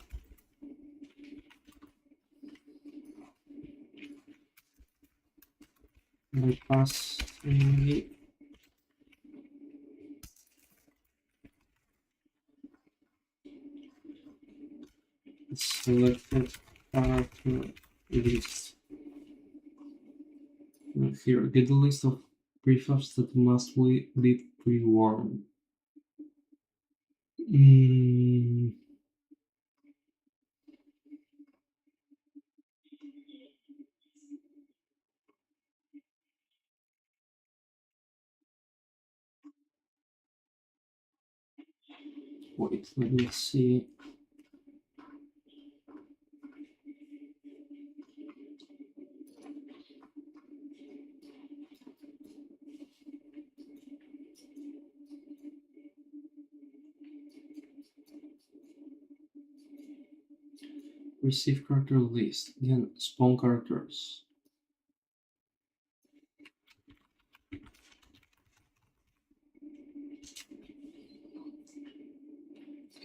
Speaker 1: By passing selected character list. And here, get the list of prefabs that must be pre-warned. Wait, let me see. Receive character list, then spawn characters.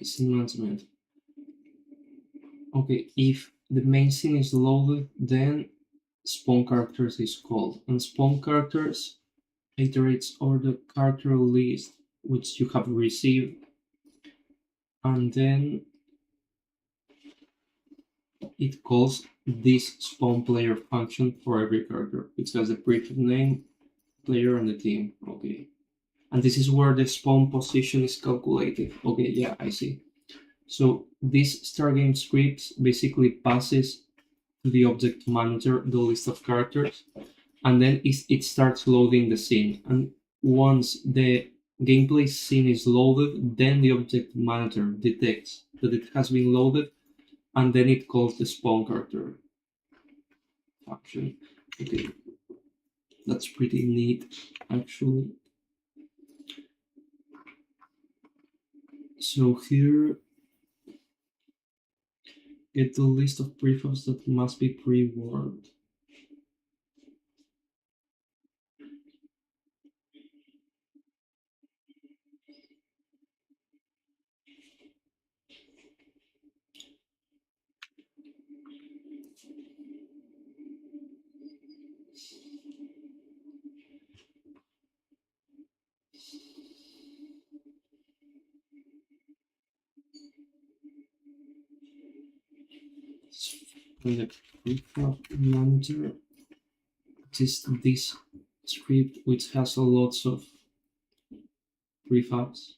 Speaker 1: Scene management. Okay, if the main scene is loaded, then spawn characters is called. And spawn characters iterates over the character list which you have received, and then it calls this spawn player function for every character. It has the prefix name, player, and the team. Okay. And this is where the spawn position is calculated. Okay, yeah, I see. So this Stargame script basically passes to the object manager the list of characters, and then it starts loading the scene. And once the gameplay scene is loaded, then the object manager detects that it has been loaded, and then it calls the spawn character function. Okay, that's pretty neat, actually. So here, get the list of prefabs that must be pre-warned. In the prefab manager, it is this script which has a lots of prefabs.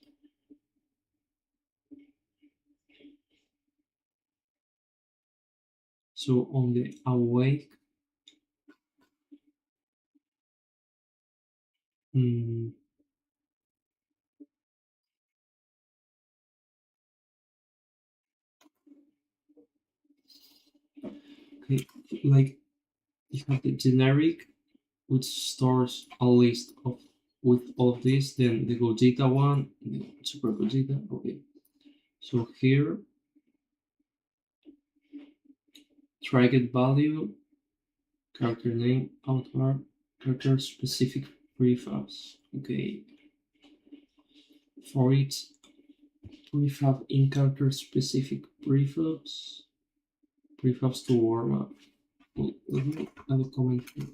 Speaker 1: So on the awake, mm, okay, like you have the generic, which stores a list of with all of this, then the Gogeta one, the Super Gogeta. Okay, so here, target value, character name, outward, character specific prefabs. Okay, for each prefab in character specific prefabs to warm up. Wait, let me have a comment here.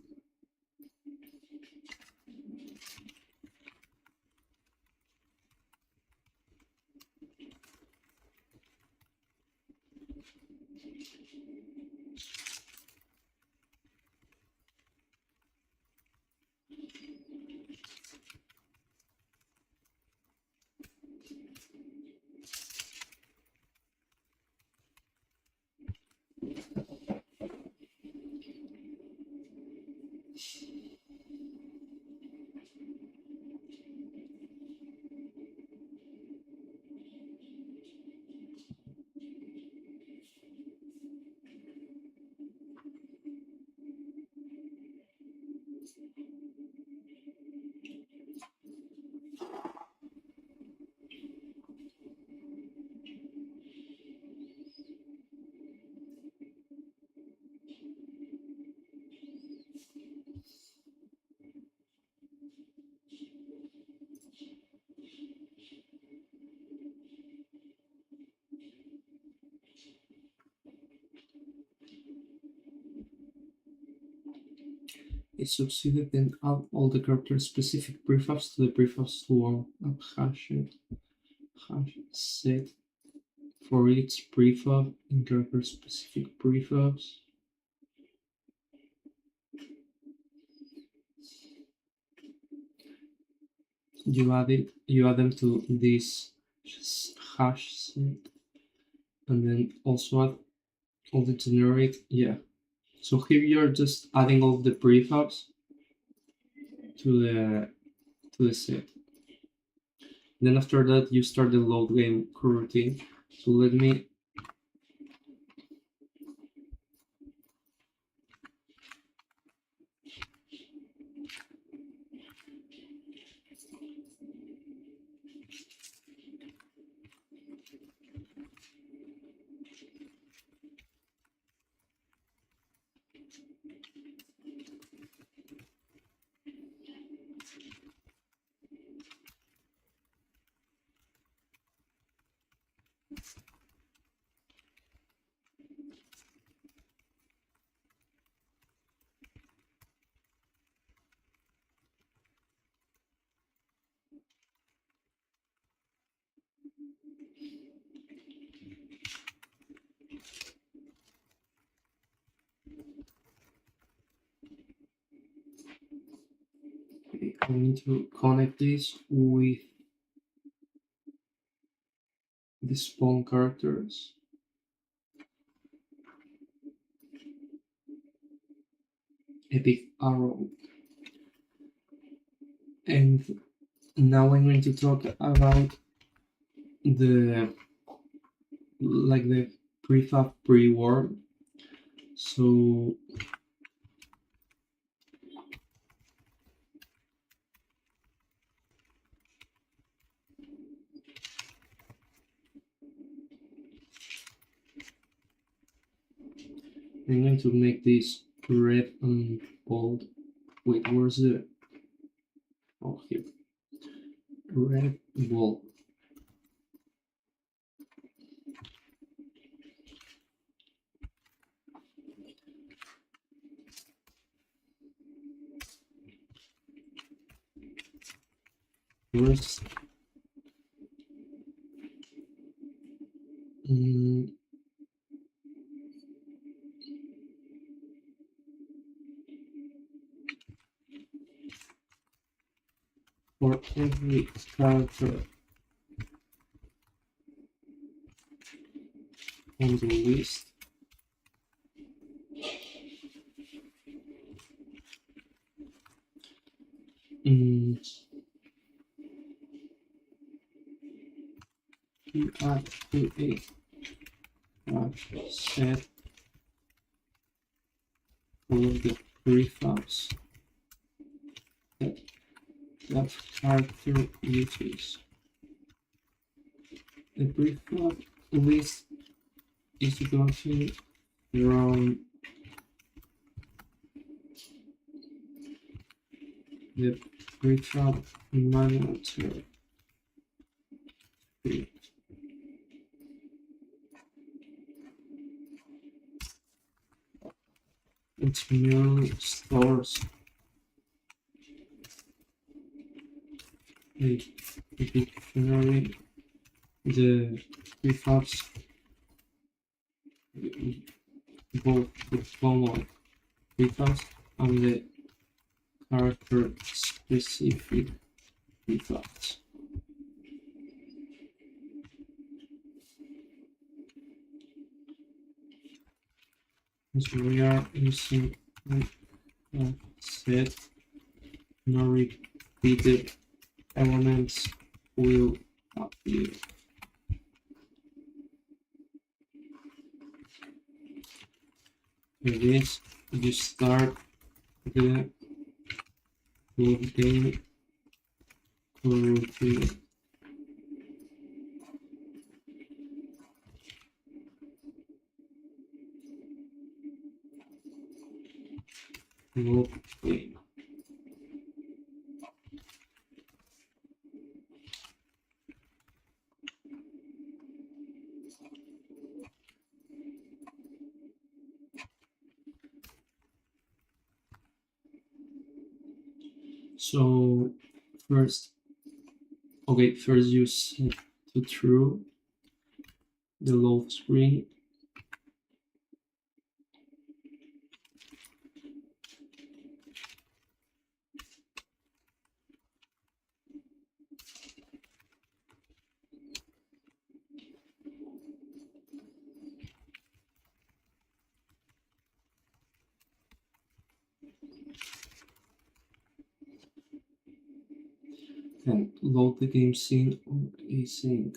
Speaker 1: It succeeded, then add all the character specific prefabs to the prefabs to warm up hash set for each prefab in character specific prefabs. You add them to this hash set, and then also add all the generic. Yeah. So here you're just adding all the prefabs to the set. Then after that you start the load game coroutine. So let me I need to connect this with the spawn characters. Epic arrow. And now I'm going to talk about the prefab pre-war. So I'm going to make this red and bold. Wait, where's the... Oh, here. Red bold. First, for every character on the list, pt.8 set all of the prefabs that character uses. The prefab list is gotten from the prefab manager. It merely stores a dictionary, the prefabs, both the common prefabs and the character specific prefabs. So we are using a set, no repeated elements will appear. With this, you start the game currently. Okay. So first you set to true the load screen. And load the game scene on async.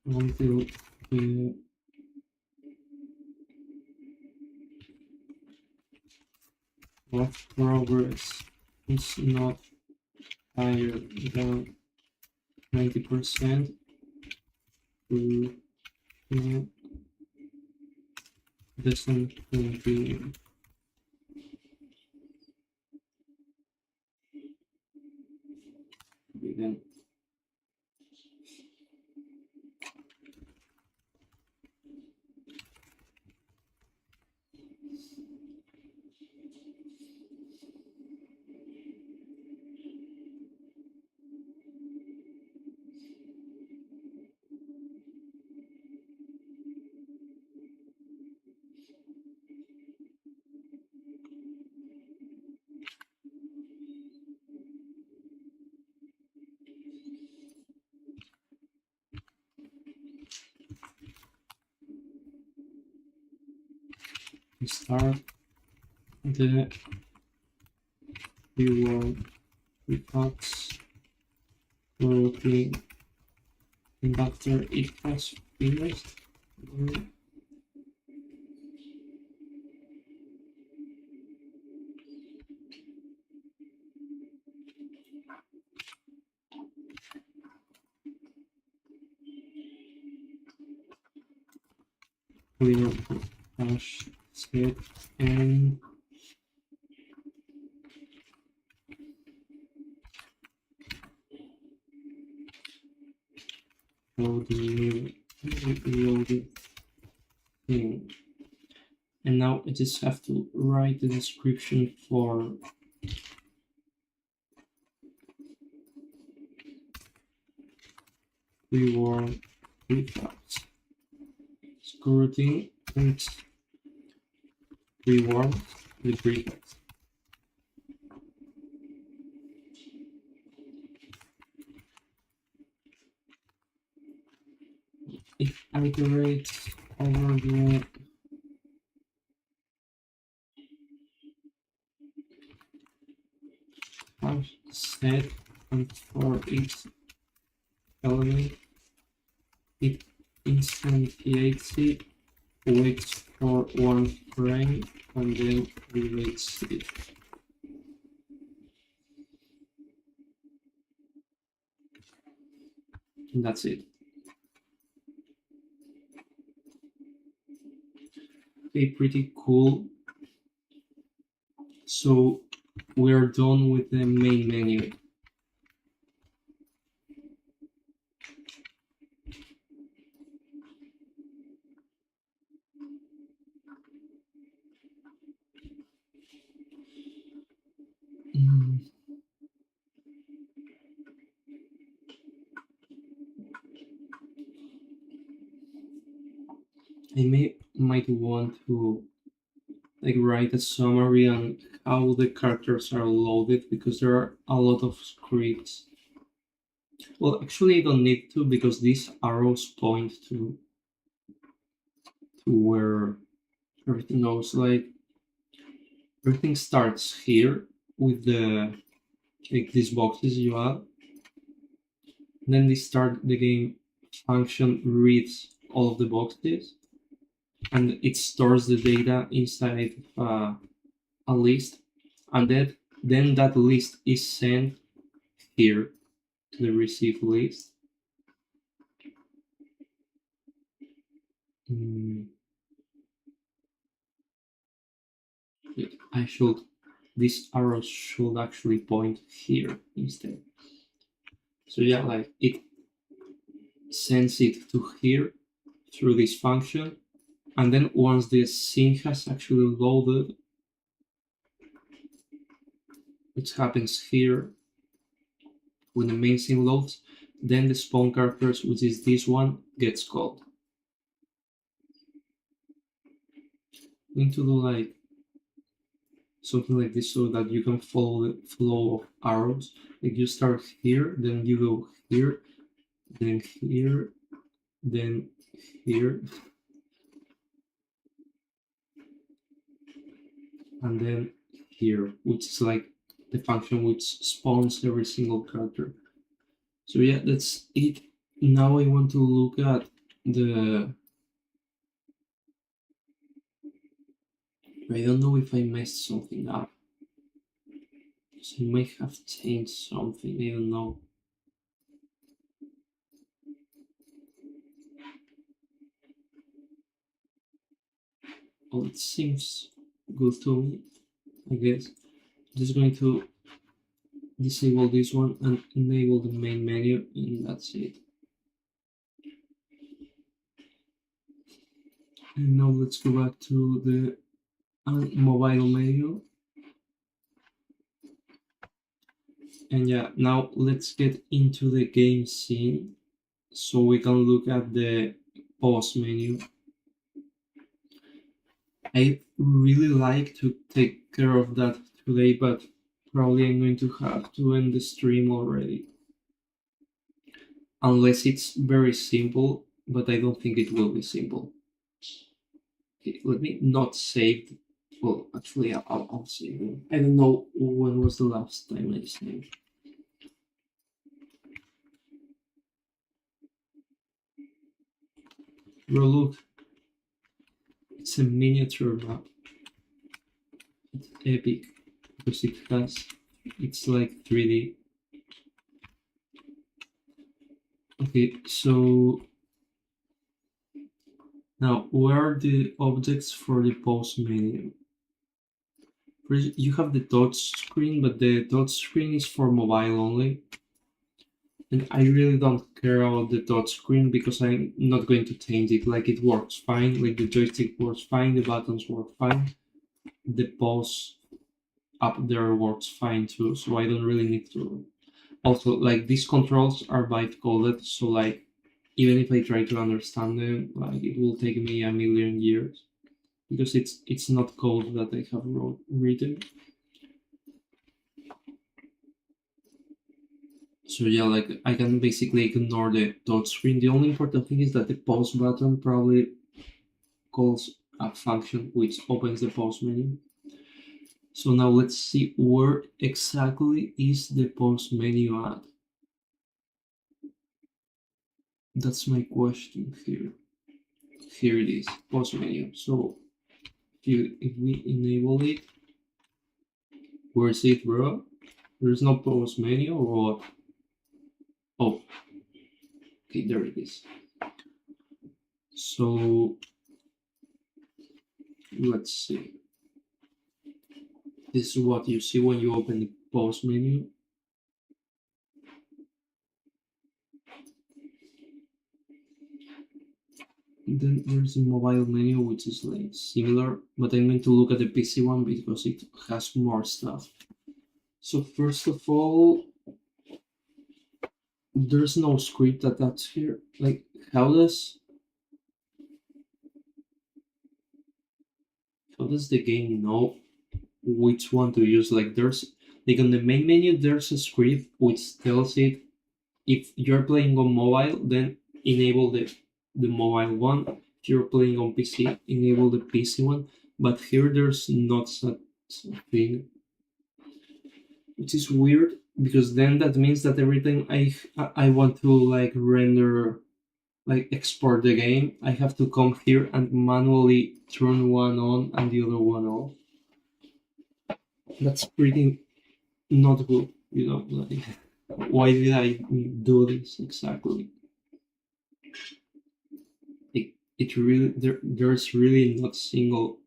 Speaker 1: Until the watch progress is not higher than 90%. Doesn't continue. then. We start the reward results routine, and after it has finished, clear hash set and show the new reloaded thing. And now I just have to write the description for reward results. Security and reward the prefix. It iterates over the hash set, and for each element it instantiates it, waits for one frame, and then relates it. And that's it. Okay, pretty cool. So we're done with the main menu. Might want to like write a summary on how the characters are loaded because there are a lot of scripts. Well, actually, I don't need to because these arrows point to where everything goes. Like everything starts here with these boxes you add. Then they start the game function reads all of the boxes and it stores the data inside a list, and then that list is sent here to the receive list. These arrows should actually point here instead. So yeah, like it sends it to here through this function, and then once the scene has actually loaded, which happens here when the main scene loads, then the spawn characters, which is this one, gets called. I need to do like something like this so that you can follow the flow of arrows. Like you start here, then you go here, then here, then here, and then here, which is like the function which spawns every single character. So yeah, that's it. Now I want to look at the... I don't know if I messed something up. So I might have changed something, I don't know. Well, it seems good to me, I guess. Just going to disable this one and enable the main menu, and that's it. And now let's go back to the mobile menu. And yeah, now let's get into the game scene so we can look at the pause menu. I really like to take care of that today, but probably I'm going to have to end the stream already. Unless it's very simple, but I don't think it will be simple. Okay, let me not save. Well, actually, I'll save it. I don't know when was the last time I saved. Bro, look. It's a miniature map. It's epic because it's like 3D. Okay, so now where are the objects for the pause menu? You have the touch screen, but the touch screen is for mobile only. And I really don't care about the touch screen because I'm not going to change it. Like, it works fine, like the joystick works fine, the buttons work fine, the pause up there works fine too, so I don't really need to. Also, like, these controls are byte coded, so like even if I try to understand them, like, it will take me a million years because it's not code that I have written. So yeah, like, I can basically ignore the touch screen. The only important thing is that the pause button probably calls a function which opens the pause menu. So now let's see where exactly is the pause menu at. That's my question here. Here it is, pause menu. So if we enable it, where's it, bro? There's no pause menu or what? Oh, okay, there it is. So let's see. This is what you see when you open the pause menu. Then there's a mobile menu, which is like similar, but I'm going to look at the PC one because it has more stuff. So first of all, there's no script attached here. Like, how does the game know which one to use? Like, there's like on the main menu, there's a script which tells it if you're playing on mobile, then enable the mobile one. If you're playing on PC, enable the PC one. But here there's not such a thing, which is weird because then that means that every time I want to like render, like export the game, I have to come here and manually turn one on and the other one off. That's pretty not good, you know. Like, why did I do this exactly? It really there's really not a single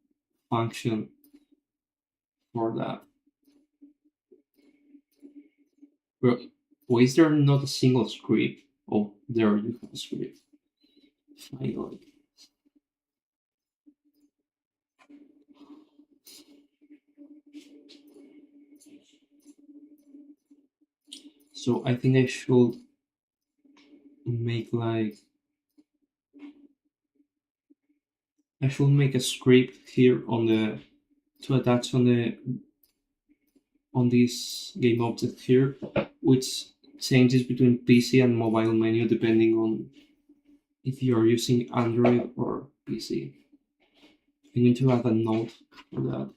Speaker 1: function for that. But why is there not a single script? Oh, there you have a script. Finally. So I think I should make like a script here on the to attach on this game object here, which changes between PC and mobile menu depending on if you're using Android or PC. I'm going to add a note for that.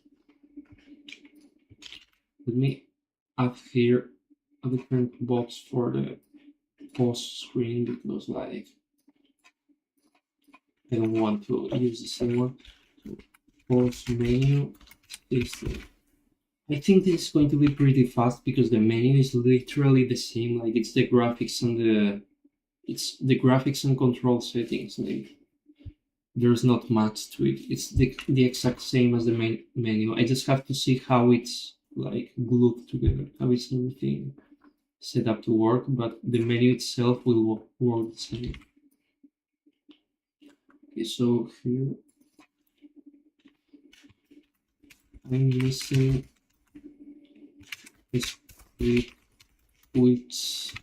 Speaker 1: Let me add here a different box for the pause screen because like I don't want to use the same one. So pause menu is I think this is going to be pretty fast because the menu is literally the same. Like, it's the graphics and the graphics and control settings. Like, there's not much to it. It's the exact same as the main menu. I just have to see how it's like glued together, how is everything set up to work, but the menu itself will work the same. Okay, so here I'm missing this script which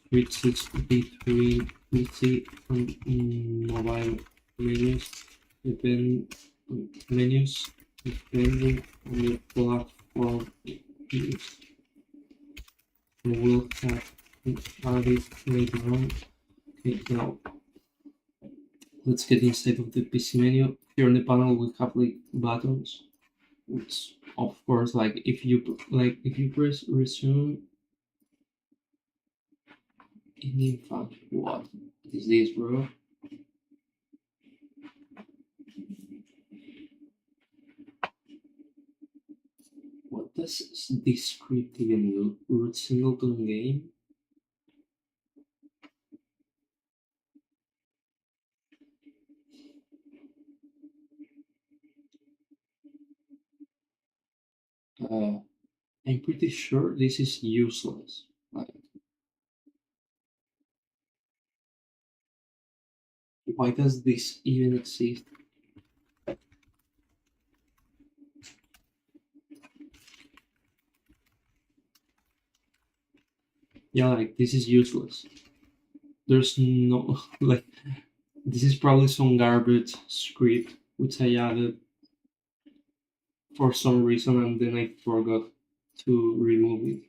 Speaker 1: switches between PC and mobile menus menus depending on the platform used. So we'll have to add it later on. Okay, now let's get inside of the PC menu. Here in the panel we have like buttons, which of course like if you press resume, in fact, what is this, bro? What does this script even do? Root singleton game? I'm pretty sure this is useless. Like, why does this even exist? Yeah, like this is useless. There's no like this is probably some garbage script which I added for some reason and then I forgot to remove it.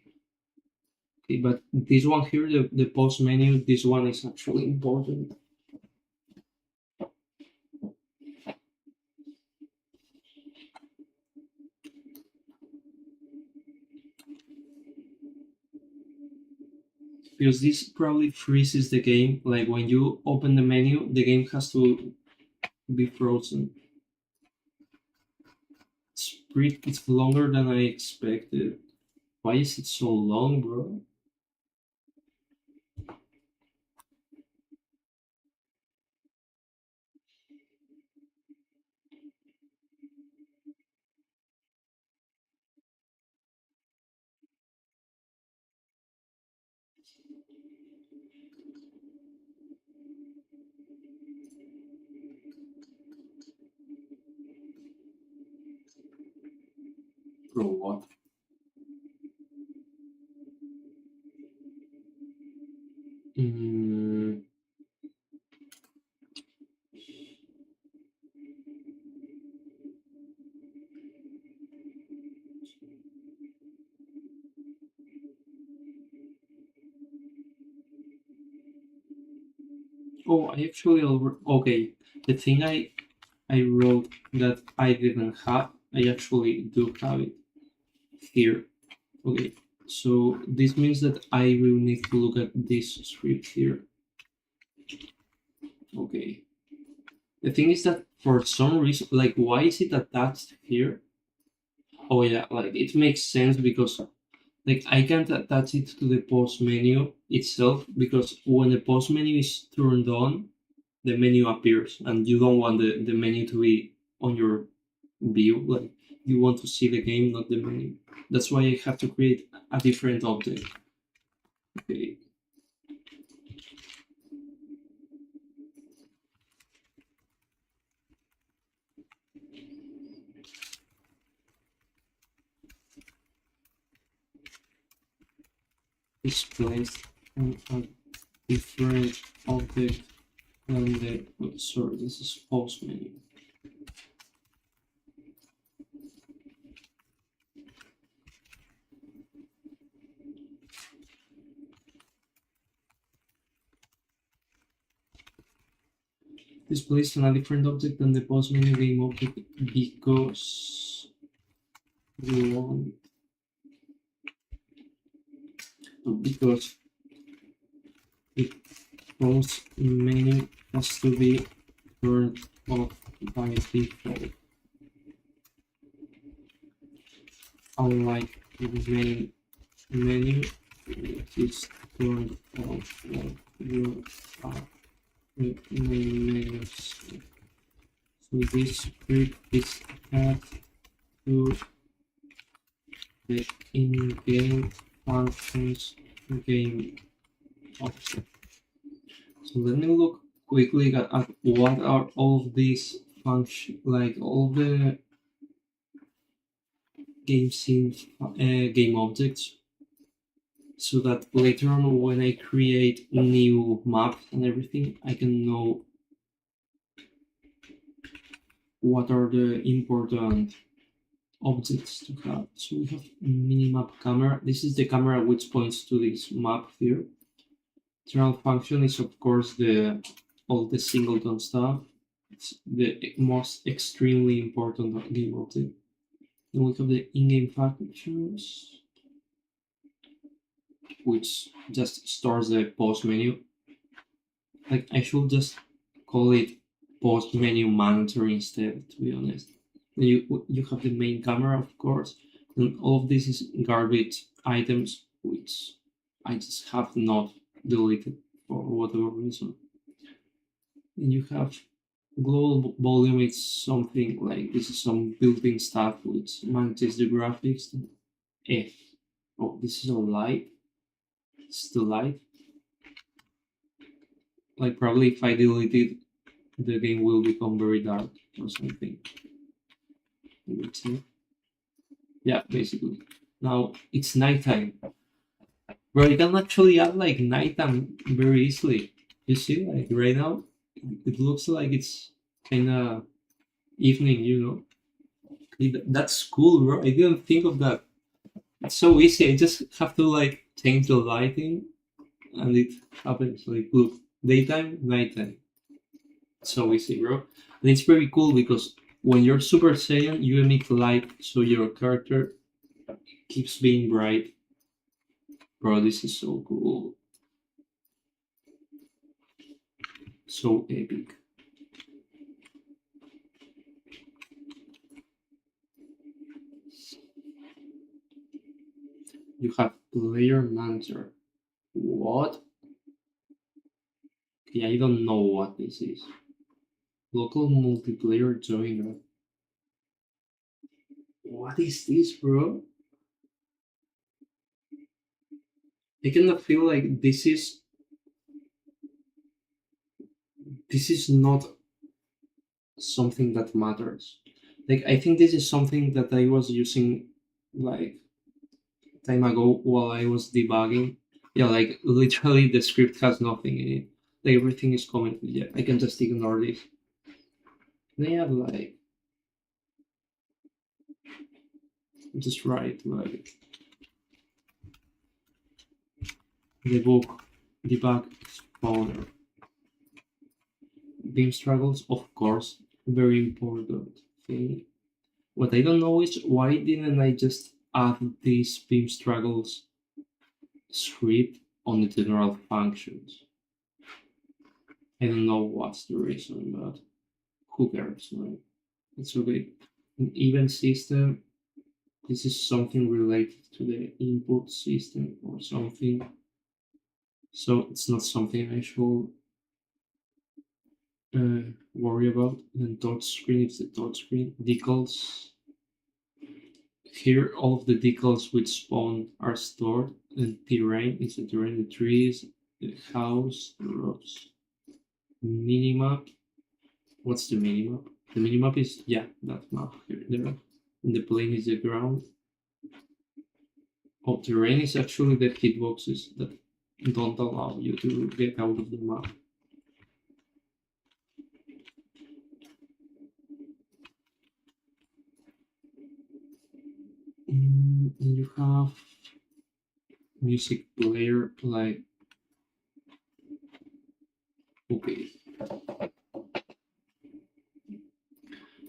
Speaker 1: Okay, but this one here, the post menu, this one is actually important. Because this probably freezes the game. Like when you open the menu, the game has to be frozen. It's longer than I expected. Why is it so long, bro? Bro, what? Mm. Oh, I actually okay. The thing I wrote that I didn't have, I actually do have it here. Okay, so this means that I will need to look at this script here. Okay. The thing is that for some reason, like, why is it attached here? Oh yeah, like it makes sense because like I can't attach it to the post menu itself because when the post menu is turned on, the menu appears and you don't want the menu to be on your view. Like you want to see the game, not the menu. That's why I have to create a different object. Okay. It's placed on a different object than the. Oh, sorry, this is post menu. Is placed on a different object than the post menu game object because we want because the post menu has to be turned off by default, unlike the main menu which is turned off when you are menus. So this script is attached to the in-game functions game object. So let me look quickly at what are all of these functions, like all the game scene game objects, so that later on when I create new maps and everything, I can know what are the important objects to have. So we have minimap camera. This is the camera which points to this map here. General function is of course the all the singleton stuff. It's the most extremely important game object. Then we have the in-game functions, which just stores the pause menu. Like I should just call it pause menu manager instead, to be honest. You have the main camera, of course, and all of this is garbage items which I just have not deleted for whatever reason. And you have global volume, it's something like this is some built-in stuff which manages the graphics. F. Oh, this is a light. It's the light. Like probably if I delete it, the game will become very dark or something. Let's see. Yeah, basically. Now it's nighttime. Bro, you can actually add like nighttime very easily. You see, like right now, it looks like it's kind of evening, you know? That's cool, bro. I didn't think of that. It's so easy. I just have to like change the lighting and it happens. Like, look, daytime, nighttime. So easy, bro. And it's very cool because when you're Super Saiyan, you emit light, so your character keeps being bright. Bro, this is so cool. So epic. You have player manager. What? Okay, I don't know what this is. Local multiplayer joiner. What is this, bro? I kind of feel like this is not something that matters. Like I think this is something that I was using like time ago while I was debugging. Yeah, like literally the script has nothing in it. Like everything is commented. Yeah, I can just ignore this. They have like just write like the book debug spawner. Beam struggles, of course, very important thing. What I don't know is why didn't I just add these beam struggles script on the general functions? I don't know what's the reason, but who cares, right? It's okay. An event system, this is something related to the input system or something. So it's not something I should worry about. Then touch screen, it's the touch screen. Decals. Here, all of the decals which spawn are stored. And terrain is the terrain, the trees, the house, the roads. Minimap. What's the minimap? The minimap is, yeah, that map here. There. And the plane is the ground. Oh, terrain is actually the hitboxes that don't allow you to get out of the map. And you have music player like okay.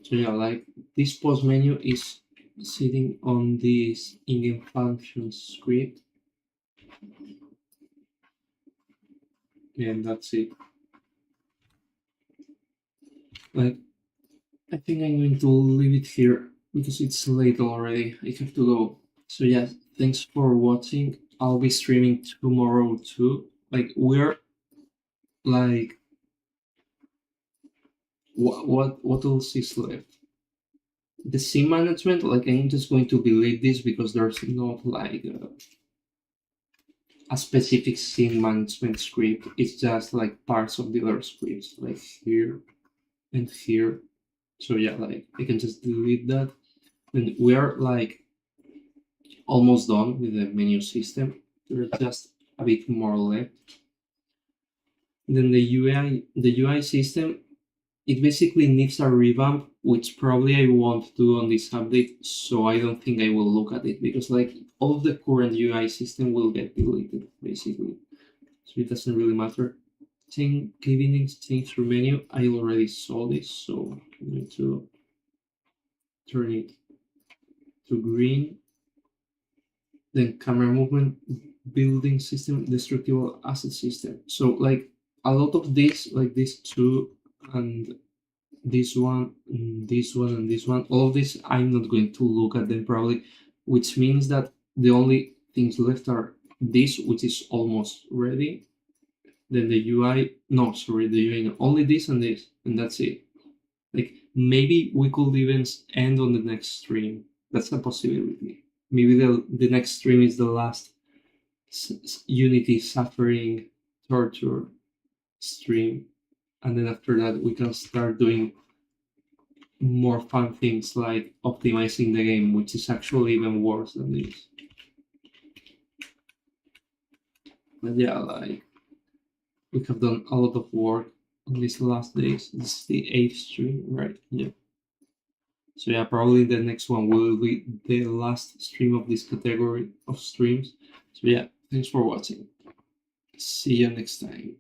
Speaker 1: So yeah, like this pause menu is sitting on this in-game functions script. And that's it. Like I think I'm going to leave it here because it's late already. I have to go. So yeah, thanks for watching. I'll be streaming tomorrow too. Like we're like what else is left? The scene management, like I'm just going to delete this because there's not like a specific scene management script. It's just like parts of the other scripts, like here and here. So yeah, like I can just delete that. And we are like almost done with the menu system. There's just a bit more left. Then the UI system, it basically needs a revamp, which probably I won't do on this update. So I don't think I will look at it because like all of the current UI system will get deleted basically. So it doesn't really matter. Change through menu. I already saw this, so I'm going to turn it to green. Then camera movement, building system, destructible asset system. So like a lot of this, like these two and this one, this one, and this one, all of this, I'm not going to look at them probably, which means that the only things left are this, which is almost ready. Then the UI, no, sorry, the UI, no, only this, and that's it. Like maybe we could even end on the next stream. That's a possibility. Maybe the next stream is the last Unity suffering torture stream, and then after that we can start doing more fun things like optimizing the game, which is actually even worse than this. But yeah, like we have done a lot of work on these last days. This is the 8th stream, right? Yeah. So yeah, probably the next one will be the last stream of this category of streams. So yeah, thanks for watching. See you next time.